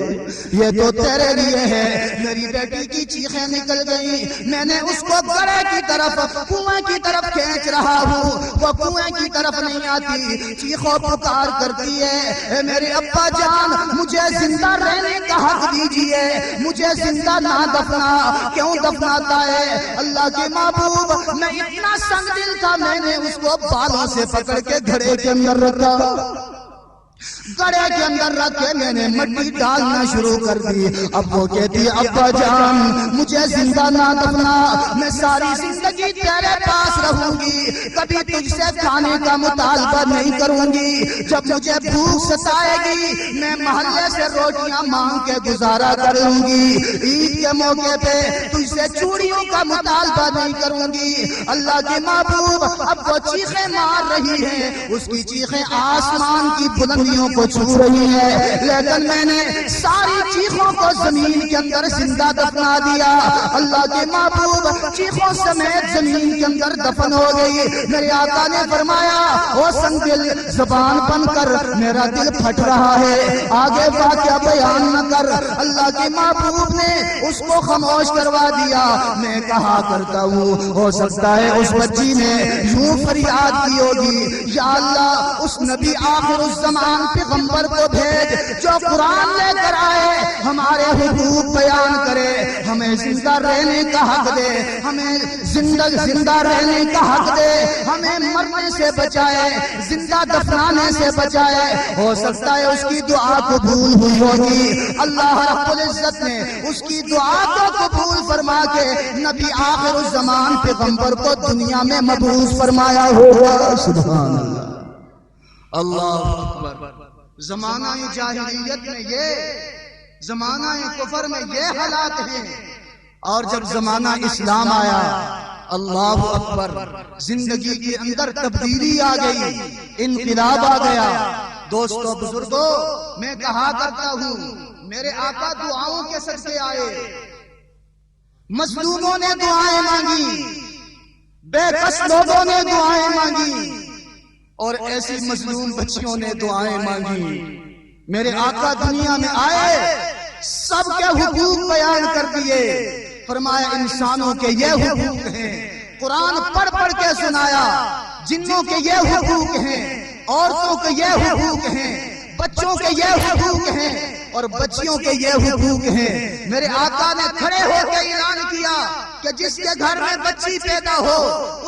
یہ تو تیرے لیے ہے۔ میری بیٹی کی چیخیں نکل گئی، میں نے اس کو گڑھے کی طرف کنویں کی طرف کھینچ رہا ہوں، وہ کنویں کی طرف نہیں آتی، چیخو پکار کرتی ہے اے میرے ابا جان مجھے زندہ رہنے کا حق دیجئے، مجھے زندہ نہ دفنا۔ کیوں دفناتا ہے؟ اللہ کے محبوب میں اتنا سنگ دل تھا، میں نے اس کو بالوں سے پکڑ کے گھڑے کے اندر رکھا گڑے کے اندر رکھ کے میں نے مٹی ڈالنا شروع کر دی. اب وہ کہتی ابا جان مجھے زندہ نہ دفنا, میں ساری زندگی تیرے پاس رہوں گی, کبھی تجھ سے کھانے کا مطالبہ نہیں کروں گی. جب مجھے بھوک ستائے گی میں محلے سے روٹیاں مانگ کے گزارا کروں گی. عید کے موقع پہ تجھ سے چوڑیوں کا مطالبہ نہیں کروں گی. اللہ کے محبوب اب وہ چیخیں مار رہی ہے, اس کی چیخیں آسمان کی بلندیوں کو چھو رہی ہے, لیکن میں نے ساری چیخوں کو زمین کے اندر زندہ دفنا دیا. اللہ کے محبوب چیخوں سمیت زمین کے اندر دفن ہو گئی. میرے آقا نے فرمایا او سنگ دل زبان بن کر میرا دل پھٹ رہا ہے, آگے واقعہ بیان نہ کر. اللہ کے محبوب نے اس کو خاموش کروا دیا. میں کہا کرتا ہوں ہو سکتا ہے اس بچی نے یوں فریاد کی ہوگی, یا اللہ اس نبی آخر الزمان پیغمبر کو بھیج جو قرآن لے کر آئے, ہمارے حقوق بیان کرے, ہمیں زندہ رہنے کا حق دے, ہمیں زندہ رہنے کا حق دے, ہمیں مرنے سے بچائے, زندہ دفنانے سے بچائے. ہو سکتا ہے اس کی دعا قبول ہوئی ہوگی. اللہ رب العزت نے اس کی دعا کو قبول فرما کے نبی آخر الزمان پیغمبر کو دنیا میں مبعوث فرمایا ہوگا. سبحان اللہ, اللہ اکبر. زمانہ جاہلیت میں یہ, زمانہ کفر میں یہ حالات ہیں, اور جب زمانہ اسلام آیا اللہ اکبر زندگی کے اندر تبدیلی آ گئی, انقلاب آ گیا. دوستو بزرگوں میں کہا کرتا ہوں میرے آقا دعاؤں کے صدقے آئے, مظلوموں نے دعائیں مانگی, بے بس لوگوں نے دعائیں مانگی, اور ایسی مظلوم بچیوں نے دعائیں مانگی. میرے آقا دنیا میں آئے, سب کے حقوق بیان کر دیے, فرمایا انسانوں کے یہ حقوق ہیں, قرآن پڑھ پڑھ کے سنایا. جنوں کے یہ حقوق ہیں, عورتوں کے یہ حقوق ہیں, بچوں کے یہ حقوق ہیں, اور بچیوں کے یہ حقوق ہیں. میرے آقا نے کھڑے ہو کے اعلان کیا کہ جس کے گھر میں بچی پیدا ہو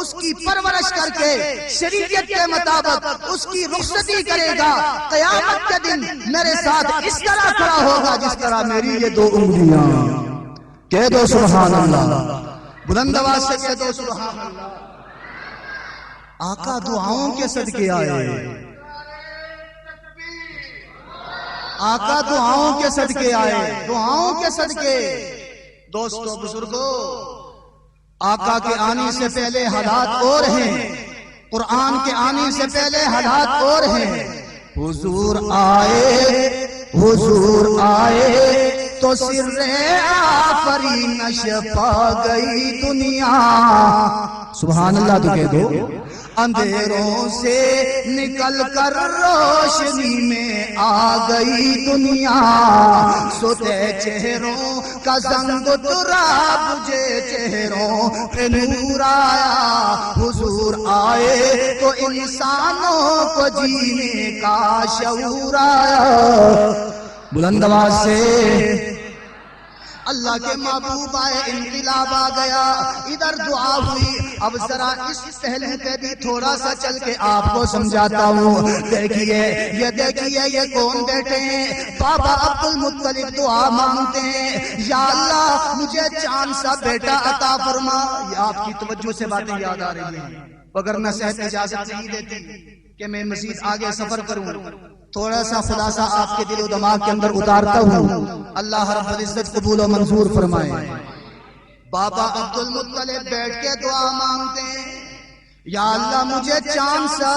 اس کی پرورش کر کے شریعت کے مطابق اس کی رخصتی کرے گا. قیامت کے دن میرے ساتھ اس طرح کھڑا ہوگا جس طرح میری یہ دو انگلیاں. کہہ دو سبحان اللہ, بلند آواز سے کہہ دو سبحان اللہ. آقا دعاؤں کے صدقے آئے, آقا دعاؤں کے صدقے آئے, دعاؤں کے صدقے. دوستو بزرگوں آقا کے آنے سے پہلے حالات اور ہیں, قرآن کے آنے سے پہلے حالات اور ہیں. حضور آئے, حضور آئے تو سر آفرینش پا گئی دنیا. سبحان اللہ تو کہہ دو. اندھیروں سے نکل کر روشنی میں آ گئی دنیا. سوتے چہروں کا زنگ اترا, بجھے چہروں پہ نور آیا. حضور آئے تو انسانوں کو جینے کا شعور آیا. بلند آواز سے اللہ کے محبوب آئے, انقلاب آ گیا. ادھر دعا ہوئی. اب ذرا اس پہلے پہ بھی تھوڑا سا چل کے آپ کو سمجھاتا ہوں. دیکھیے یہ کون بیٹھے ہیں؟ بابا عبد المطلب دعا مانگتے ہیں, یا اللہ مجھے چاند سا بیٹا عطا فرما. یہ آپ کی توجہ سے باتیں یاد آ رہی ہیں, وگرنہ صحت اجازت نہیں دیتی کہ میں مزید آگے سفر کروں. تھوڑا سا خلاصہ آپ کے دل و دماغ کے اندر اتارتا ہوں, اللہ رب العزت قبول و منظور فرمائے. بابا عبد المطلب بیٹھ کے دعا مانگتے ہیں, یا اللہ مجھے چاند سا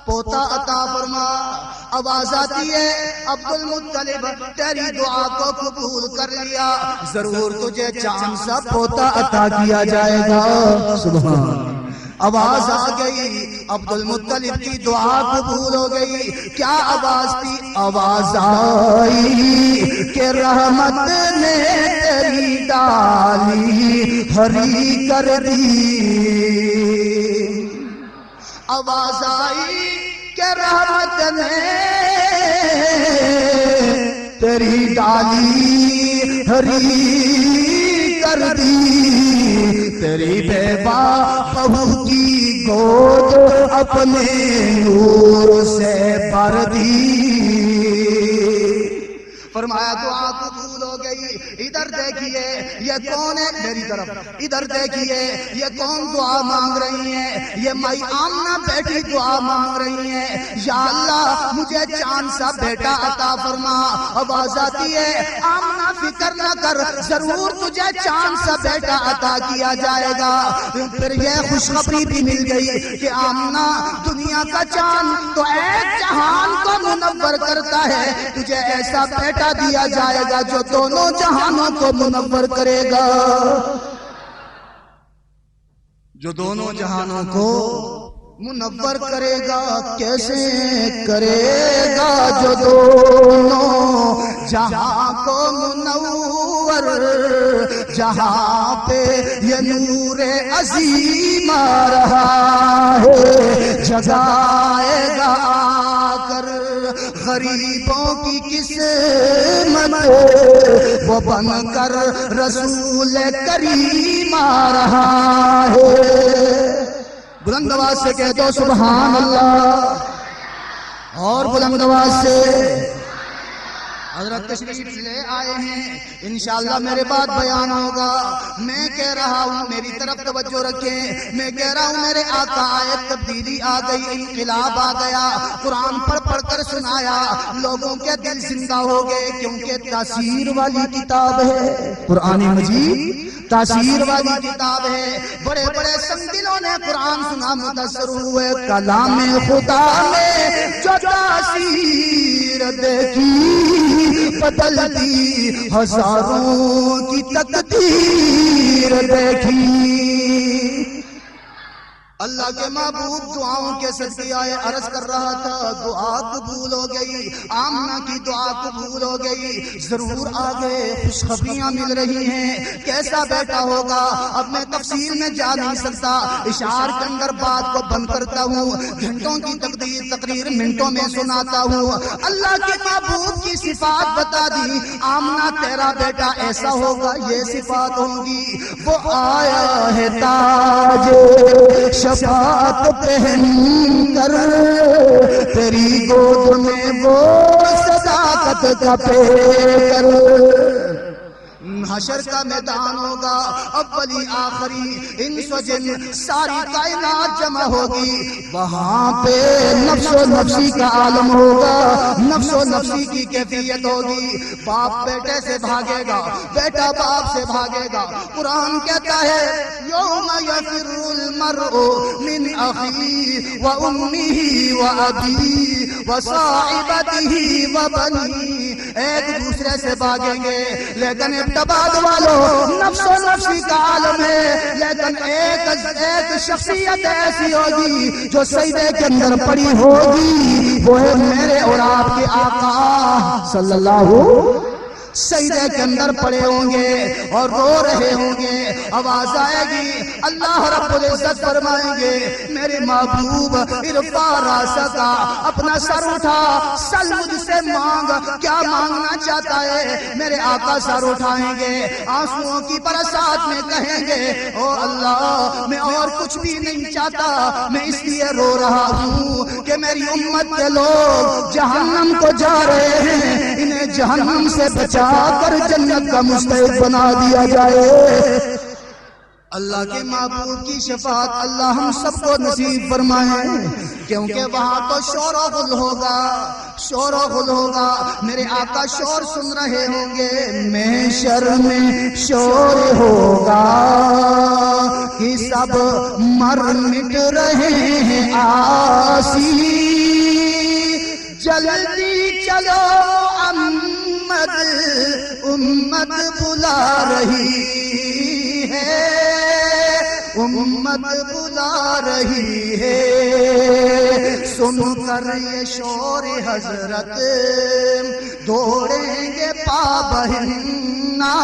پوتا عطا فرما. آواز آتی ہے عبد المطلب تیری دعا کو قبول کر لیا, ضرور تجھے چاند سا پوتا عطا کیا جائے گا. سبحان. آواز آ گئی, عبد المطلب کی دعا قبول ہو گئی. کیا آواز تھی؟ آواز آئی کہ رحمت نے تیری ڈالی ہری کر دی. آواز آئی کہ رحمت نے تیری ڈالی ہری کر دی. تیری بیوہ بہو کی گود اپنے نور سے بھر دی۔ فرمایا دعا قبول ہو گئی۔ ادھر دیکھیے یہ کون ہے، میری طرف ادھر دیکھیے یہ کون دعا مانگ رہی ہیں، یہ مائی آمنہ بیٹی دعا مانگ رہی ہیں، یا اللہ مجھے چاند سا بیٹا عطا فرما۔ آواز آتی ہے آمنہ فکر نہ کر، ضرور تجھے چاند سا بیٹا عطا کیا جائے گا۔ پھر یہ خوشخبری بھی مل گئی کہ آمنہ دنیا کا چاند تو ایک جہان کو منور کرتا ہے، تجھے ایسا بیٹا دیا جائے گا جو دونوں جہانوں کو منور کرے گا، جو دونوں جہانوں کو منور کرے گا۔ کیسے کرے گا جو دونوں جہاں کو منور، جہاں پہ یہ نور عظیم آ رہا ہے، جگائے گا آ کر غریبوں کی قسمت، وہ بن کر رسول کریم آ رہا ہے۔ بلند آواز سے کہہ دو سبحان اللہ، اور بلند آواز سے۔ حضرت تشریف لے آئے ہیں، انشاءاللہ میرے بعد بیان ہوگا۔ میں کہہ رہا ہوں میری طرف توجہ رکھیں، میں کہہ رہا ہوں میرے آقا آئے، تبدیلی آ گئی، انقلاب آ گیا، قرآن پڑھ کر سنایا، لوگوں کے دل زندہ ہو گئے، کیونکہ تاثیر والی کتاب ہے قرآن مجید، تاثیر والی کتاب ہے۔ بڑے بڑے سنگدلوں نے قرآن سنا، متاثر ہوئے۔ کلام خدا میں جو تاثیر دیکھی، بدلتی ہزاروں کی تقدیر دیکھی۔ اللہ کے محبوب دعاؤں کے صدقے آئے، عرض کر رہا تھا دعا قبول ہو گئی، آمنہ کی دعا قبول ہو گئی، ضرور آگے خوشخبریاں مل رہی ہیں، کیسا بیٹا ہوگا اب میں تفصیل میں جا نہیں سکتا، اشعار کے اندر بات کو بند کرتا ہوں، گھنٹوں کی تقریر منٹوں میں سناتا ہوں۔ اللہ کے محبوب کی صفات بتا دی، آمنہ تیرا بیٹا ایسا ہوگا، یہ صفات ہوں گی، وہ آیا ہے تاج شفاعت پہن کر، تیری گود میں وہ صداقت کا پیکر۔ حشر کا میدان ہوگا، اولی آخری انس و جن ساری کائنات جمع ہوگی، وہاں پہ نفس و نفسی کا عالم ہوگا، نفس و نفسی کی کیفیت ہوگی، باپ بیٹے سے بھاگے گا، بیٹا باپ سے بھاگے گا۔ قرآن کہتا ہے یوم یفر المرء من اخیہ و امہ و ابیہ و صاحبتہ و بنیہ، ایک دوسرے سے بھاگیں گے، لیکن ابتباد والوں نفس و نفسی کا عالم ہے، لیکن ایک شخصیت ایسی ہوگی جو سجدے کے اندر پڑی ہوگی، وہ ہے میرے اور آپ کے آقا صلی اللہ سجدے کے اندر پڑے ہوں گے اور رو رہے ہوں گے، آواز آئے گی، اللہ رب العزت فرمائیں گے میرے محبوب ارفع راسک، اپنا سر اٹھا، سل مجھ سے مانگ، کیا مانگنا چاہتا ہے؟ میرے آقا سر اٹھائیں گے، آنسوؤں کی برسات میں کہیں گے او اللہ میں اور کچھ بھی نہیں چاہتا، میں اس لیے رو رہا ہوں کہ میری امت کے لوگ جہنم کو جا رہے ہیں، انہیں جہنم سے بچا کر جنت کا مستحق بنا دیا جائے۔ اللہ کے محبوب کی شفاعت اللہ ہم سب کو نصیب فرمائے، کیونکہ وہاں تو شور و غل ہوگا، شور و غل ہوگا، میرے آقا شور سن رہے ہوں گے، محشر میں شور ہوگا کہ سب مر مٹ رہے ہیں آسی، جلدی چلو امت بلا رہی ہے، امت بلا رہی ہے، سن کر یہ شور حضرت دوڑیں گے پابہنا،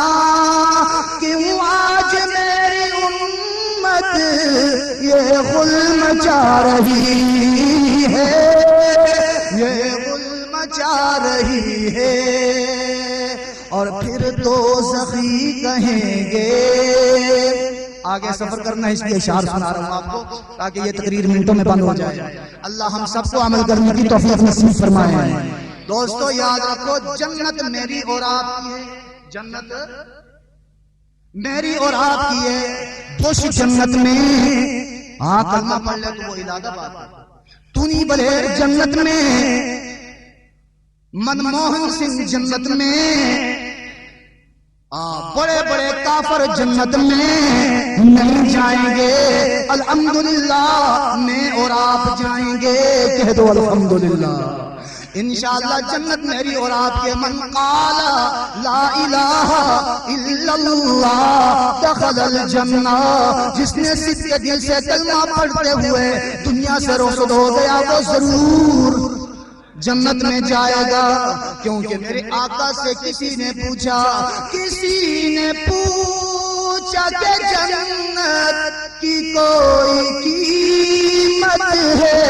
کیوں آج میری امت یہ غل مچا رہی ہے، یہ غل مچا رہی ہے۔ اور پھر دوزخی کہیں گے آگے سفر کرنا ہے، اس لیے اشعار سنا رہا ہوں آپ کو تاکہ یہ تقریر منٹوں میں بند ہو جائے۔ اللہ ہم سب کو عمل کرنے کی توفیق نصیب فرمائے۔ دوستو یاد رکھو، جنت میری اور آپ کی ہے، جنت میری اور آپ کی ہے۔ خوش جنت میں، ہاں کلمہ پڑھ لے تو وہ الادہ بات ہے۔ تو نہیں بلے جنت میں، منموہن سنگھ جنت میں، بڑے بڑے کافر جنت میں نہیں جائیں گے، الحمدللہ میں اور آپ جائیں گے۔ کہہ دو الحمدللہ۔ انشاءاللہ جنت میری اور آپ کے۔ من قال لا الہ الا اللہ دخل الجنہ، جس نے صدق دل سے کلمہ پڑھتے ہوئے دنیا سے رخصت ہو گیا وہ ضرور جنت میں جائے گا۔ کیونکہ میرے آقا سے کسی نے پوچھا کہ جنت کی کوئی قیمت ہے،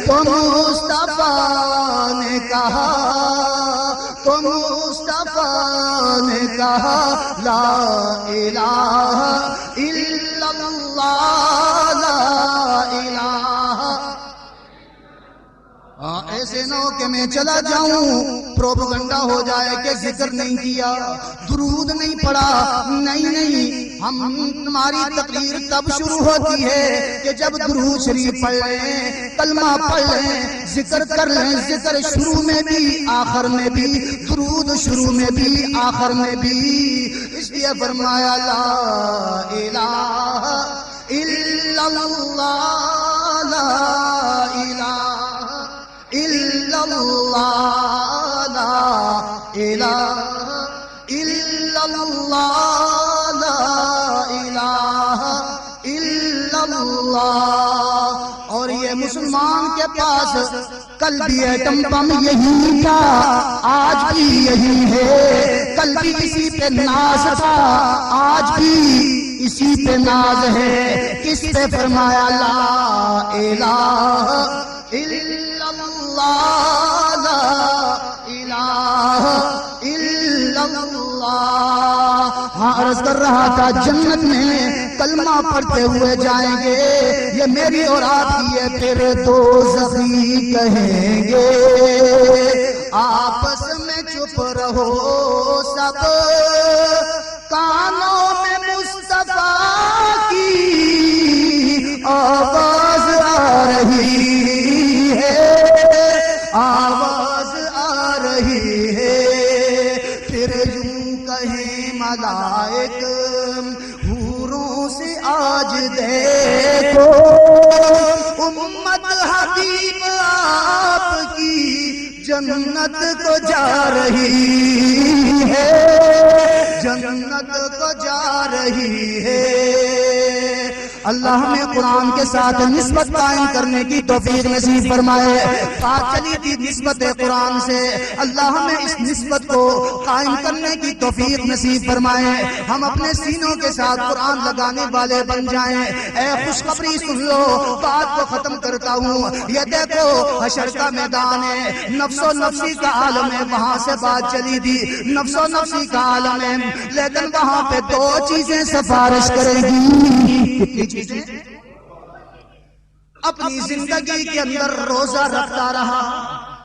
تو مصطفیٰ نے کہا لا الہ الا اللہ، لا الہ۔ ایسے نہ ہو کہ میں چلا جاؤں پروپیگنڈا ہو جائے کہ ذکر نہیں کیا، درود نہیں پڑھا۔ نہیں، ہم تمہاری تقریر تب شروع ہوتی ہے کہ جب درود شریف پڑھ لیں، کلمہ پڑھ لیں، ذکر کر لیں۔ ذکر شروع میں بھی آخر میں بھی، درود شروع میں بھی آخر میں بھی۔ اس لیے فرمایا لا الہ الا اللہ، لا الہ الا اللہ، لا الہ الا اللہ، لا الہ الا اللہ۔ اور یہ مسلمان کے پاس کل بھی ایٹم بم یہی تھا، آج بھی یہی ہے۔ کل بھی اسی پہ ناز تھا، آج بھی اسی پہ ناز ہے۔ کس پہ؟ فرمایا لا الہ الا اللہ، لا الہ الا اللہ۔ ہاں عرض کر رہا تھا جنت میں کلمہ پڑھتے ہوئے جائیں گے، یہ میری اور آپ کی ہے۔ پھر دوزخی کہیں گے آپس میں چپ رہو سب، کانوں میں مصطفیٰ کی آواز آ رہی ہے، آواز آ رہی ہے۔ پھر یوں کہیں ملائک حوروں سے آج دیکھو امت حبیب آپ کی جنت کو جا رہی ہے، جنت کو جا رہی ہے۔ اللہ ہمیں قرآن کے ساتھ نسبت قائم کرنے کی توفیق نصیب فرمائے۔ بات چلی تھی نسبت قرآن سے، اللہ ہمیں اس نسبت کو قائم کرنے کی توفیق نصیب فرمائے۔ ہم اپنے سینوں کے ساتھ قرآن لگانے والے بن جائیں۔ اے خوشخبری سن لو، بات کو ختم کرتا ہوں۔ یہ دیکھو حشر کا میدان ہے، نفس و نفسی کا عالم ہے، وہاں سے بات چلی تھی نفس و نفسی کا عالم ہے، لیکن وہاں پہ دو چیزیں سفارش کرے گی۔ اپنی زندگی کے اندر روزہ رکھتا رہا،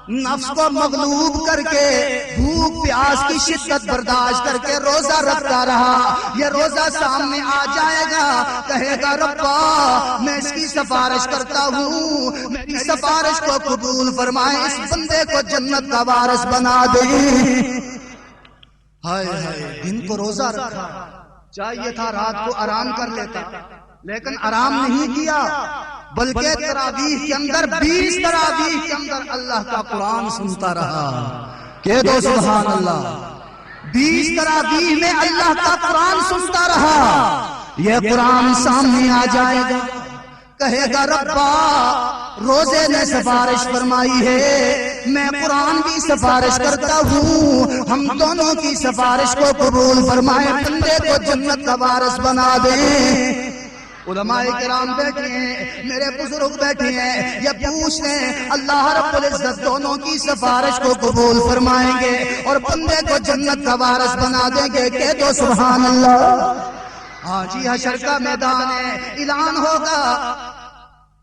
نفس کو مغلوب کر کے، بھوک پیاس کی شدت برداشت کر کے روزہ رکھتا رہا۔ یہ روزہ سامنے آ جائے گا، کہے گا ربا میں اس کی سفارش کرتا ہوں، میری سفارش کو قبول فرمائے، اس بندے کو جنت کا وارث بنا دے۔ ہائے ہائے، دن کو روزہ رکھا، چاہیے تھا رات کو آرام کر لیتا، لیکن آرام نہیں کیا، بلکہ تراویح کے اندر 20 تراویح کے اندر اللہ کا قرآن سنتا رہا۔ کہہ دو سبحان اللہ۔ 20 تراویح میں اللہ کا قرآن سنتا رہا۔ یہ قرآن سامنے آ جائے گا، کہے گا ربا روزے نے سفارش فرمائی ہے، میں قرآن کی سفارش کرتا ہوں، ہم دونوں کی سفارش کو قبول فرمائے، بندے کو جنت کا وارث بنا دیں۔ علماء کرام بیٹھے ہیں، میرے بزرگ بیٹھے ہیں، یہ پوچھ لیں اللہ رب العزت دونوں کی سفارش کو قبول فرمائیں گے اور بندے کو جنت کا وارث بنا دیں گے۔ کہہ دو سبحان اللہ۔ ہاں جی حشر کا میدان ہے، اعلان ہوگا،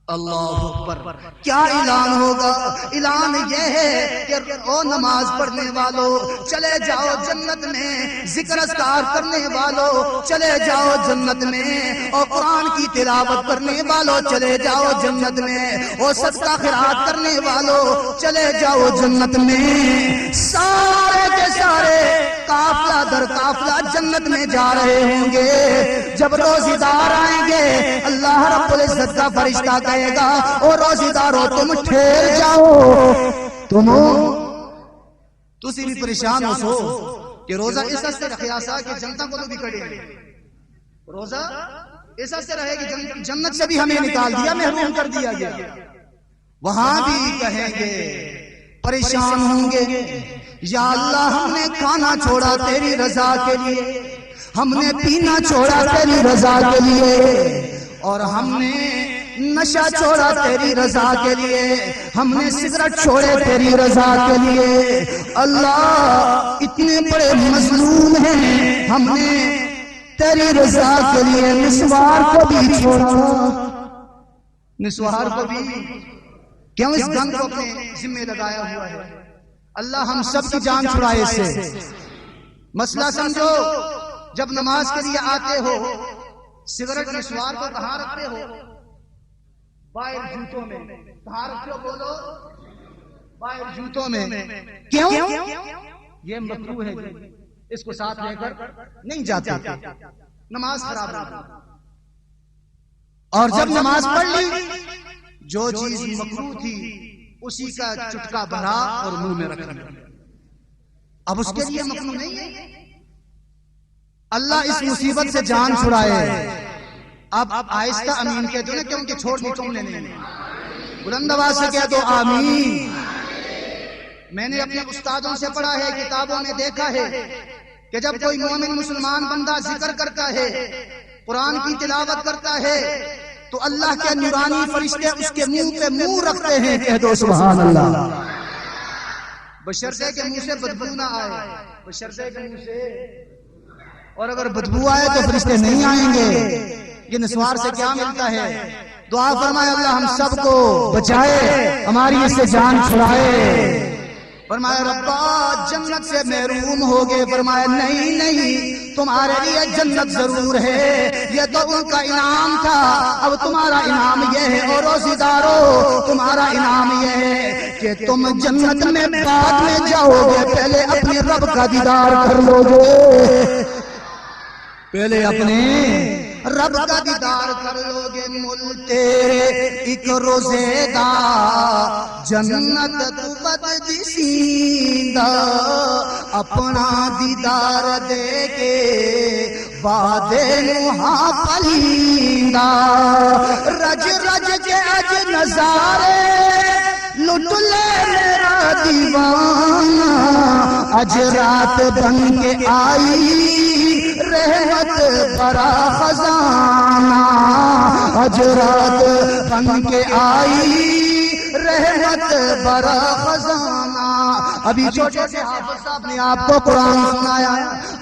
اللہ اکبر، کیا اعلان ہوگا؟ اعلان یہ ہے کہ او نماز پڑھنے والوں چلے جاؤ جنت میں، ذکر اذکار کرنے والوں چلے جاؤ جنت میں، اور قرآن کی تلاوت کرنے والوں چلے جاؤ جنت میں، اور صدقہ خیرات کرنے والوں چلے جاؤ جنت میں۔ سارے کے سارے قافلہ در قافلہ جنت میں جا رہے ہوں گے۔ جب روزے دار آئیں گے اللہ رب العزت کا فرشتہ کہے گا اور روزے دارو تم ٹھہر جاؤ، تسی بھی پریشان ہو سو کہ روزہ اس سے رکھیا سا کہ جنتا کو تو بھی کڑے روزہ اس سے رہے کہ جنت سے بھی ہمیں نکال دیا، محروم کر دیا گیا۔ وہاں بھی کہیں گے، پریشان ہوں گے، یا اللہ ہم نے کھانا چھوڑا تیری رضا کے لیے، ہم نے پینا چھوڑا تیری رضا کے لیے، اور ہم نے نشہ چھوڑا تیری رضا کے لیے، ہم نے سگریٹ چھوڑے تیری رضا کے لیے۔ اللہ اتنے بڑے مظلوم ہیں، ہم نے تیری رضا کے لیے نسوار کو بھی چھوڑا، نسوار کو بھی، کیوں اس گند کو اپنے ذمہ لگایا ہوا ہے؟ اللہ ہم سب کی جان چھڑائے اس سے۔ مسئلہ سمجھو، جب نماز کے لیے آتے ہو سگریٹ نسوار کو کہاں رکھتے ہو؟ باہر جوتوں میں۔ کہاں رکھتے ہو؟ بولو، باہر جوتوں میں۔ کیوں؟ یہ مکروہ ہے، اس کو ساتھ لے کر نہیں جاتے، نماز خراب ہے۔ اور جب نماز پڑھ لی، جو چیز مکروہ تھی اسی کا چٹکا بھرا اور منہ میں رکھ لیا، اب اس کے لیے مکروہ نہیں ہے۔ اللہ اس مصیبت سے جان چھڑائے۔ اب آہستہ امین کہہ دو نا، کیونکہ چھوڑنی تم نے نہیں، بلند آواز سے کہہ دو آمین۔ میں نے اپنے استادوں سے پڑھا ہے، کتابوں میں دیکھا ہے کہ جب کوئی مومن مسلمان بندہ ذکر کرتا ہے، قرآن کی تلاوت کرتا ہے، تو اللہ کے نورانی فرشتے اس کے منہ پہ منہ رکھتے ہیں، کہہ دو سبحان اللہ، بشرطے کے منہ سے بدبو نہ آئے، بشرطے کے منہ سے، اور اگر بدبو آئے تو فرشتے نہیں آئیں گے۔ یہ نسوار سے کیا ملتا ہے؟ دعا فرمائے اللہ ہم سب کو بچائے، ہماری اس سے جان چھڑائے۔ فرمایا ربا جنت سے محروم ہوگے، فرمایا نہیں نہیں، تمہارے لیے جنت ضرور ہے، یہ تو ان کا انعام تھا، اب تمہارا انعام یہ ہے، اور روزے دارو تمہارا انعام یہ ہے کہ تم جنت میں بعد میں جاؤ گے، پہلے اپنے رب کا دیدار کر لو گے، پہلے اپنے رب کا دیدار کر لو گے۔ مل تیرے ایک روزے دا جنت تو بد دسیندا، اپنا دیدار دے کے وعدے نو ہاں پلیندا، رج رج کے اج نظارے لٹ لے میرا دیوانہ، اج رات بن کے آئی رحمت بڑا خزانہ، اج رات بن کے آئی رحمت بڑا خزانہ۔ ابھی چھوٹے سے حافظ صاحب نے آپ کو قرآن سنایا،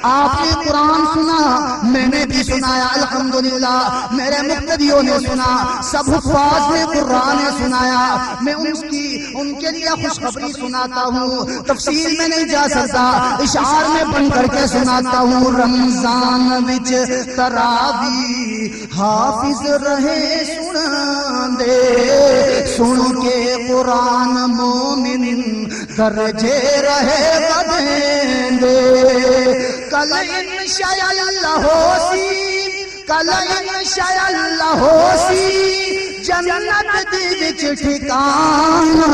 آپ نے قرآن سنا، میں نے بھی سنایا الحمدللہ، میرے مقتدیوں نے سنا، سب حفاظ نے قرآن سنایا۔ میں ان کے لیے خوشخبری سناتا ہوں، تفصیل میں نہیں جا سکتا، اشعار میں بن کر کے سناتا ہوں۔ رمضان وچ تراوی حافظ رہے سنان دے، سن کے قرآن مومن درجے رہے بدیں دے، کل انشاء اللہ ہو سی، کل انشاء اللہ ہو سی، جنت دی وچ ٹھکانہ،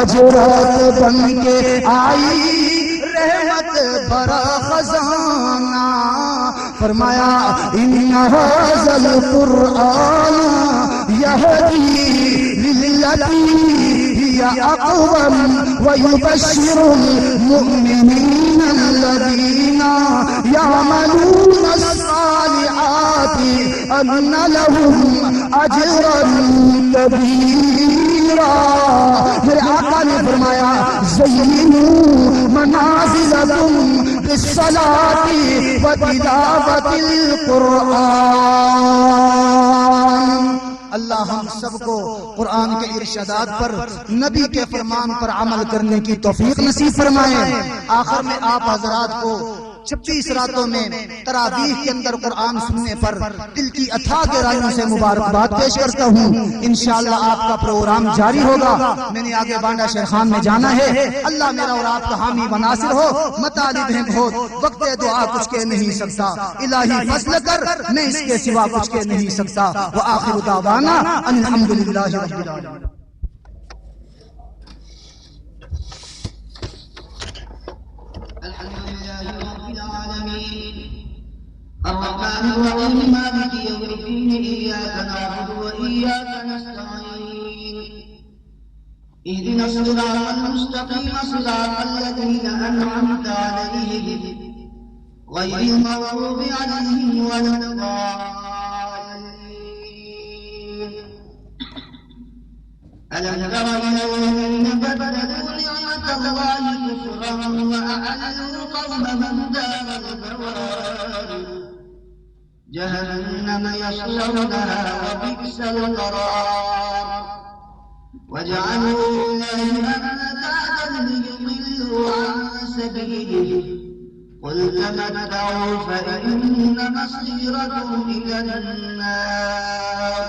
اج رات بن کے آئی رحمت بڑا خزانہ۔ فرمایا ان ھذا القرآن یہدی للتی ہی اقوم ویبشر المؤمنین الذین یعملون الصالحات ان لهم اجرا کبیرا۔ میرے آقا نے فرمایا زینوا منازلکم بالصلاة وتلاوة القرآن۔ اللہ ہم سب کو قرآن کے ارشادات پر، نبی کے فرمان پر عمل کرنے کی توفیق نصیب فرمائے۔ آخر میں آپ حضرات کو 26 راتوں میں تراویح کے اندر قرآن سننے پر دل کی اتھاہ گہرائیوں سے مبارکباد پیش کرتا ہوں۔ انشاءاللہ آپ کا پروگرام جاری ہوگا۔ میں نے آگے بانڈا شیخان میں جانا ہے۔ اللہ میرا اور آپ کا حامی و ناصر ہو۔ مطالب ہیں بہت، وقت دعا کچھ کے نہیں سکتا، الہی فضل کر میں اس کے سوا کچھ کے نہیں سکتا۔ وآخر دعوانا ان الحمدللہ رب العالمین۔ الرحمن الرحيم مالك يوم الدين إياك نعبد وإياك نستعين اهدنا الصراط المستقيم صراط الذين أنعمت عليهم غير المغضوب عليهم ولا الضالين ألم تر إلى الذين بدلوا نعمة الله كفرا وأحلوا قومهم دار البوار جهنم يصلونها وبئس القرار وجعلوا لله أندادا ليضلوا عن سبيله قل تمتعوا فإن مصيركم إلى النار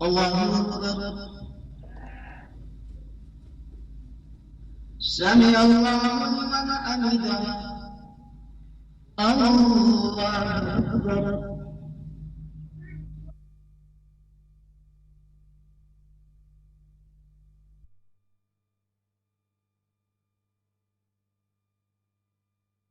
الله أكبر سمع الله لمن حمده الله أكبر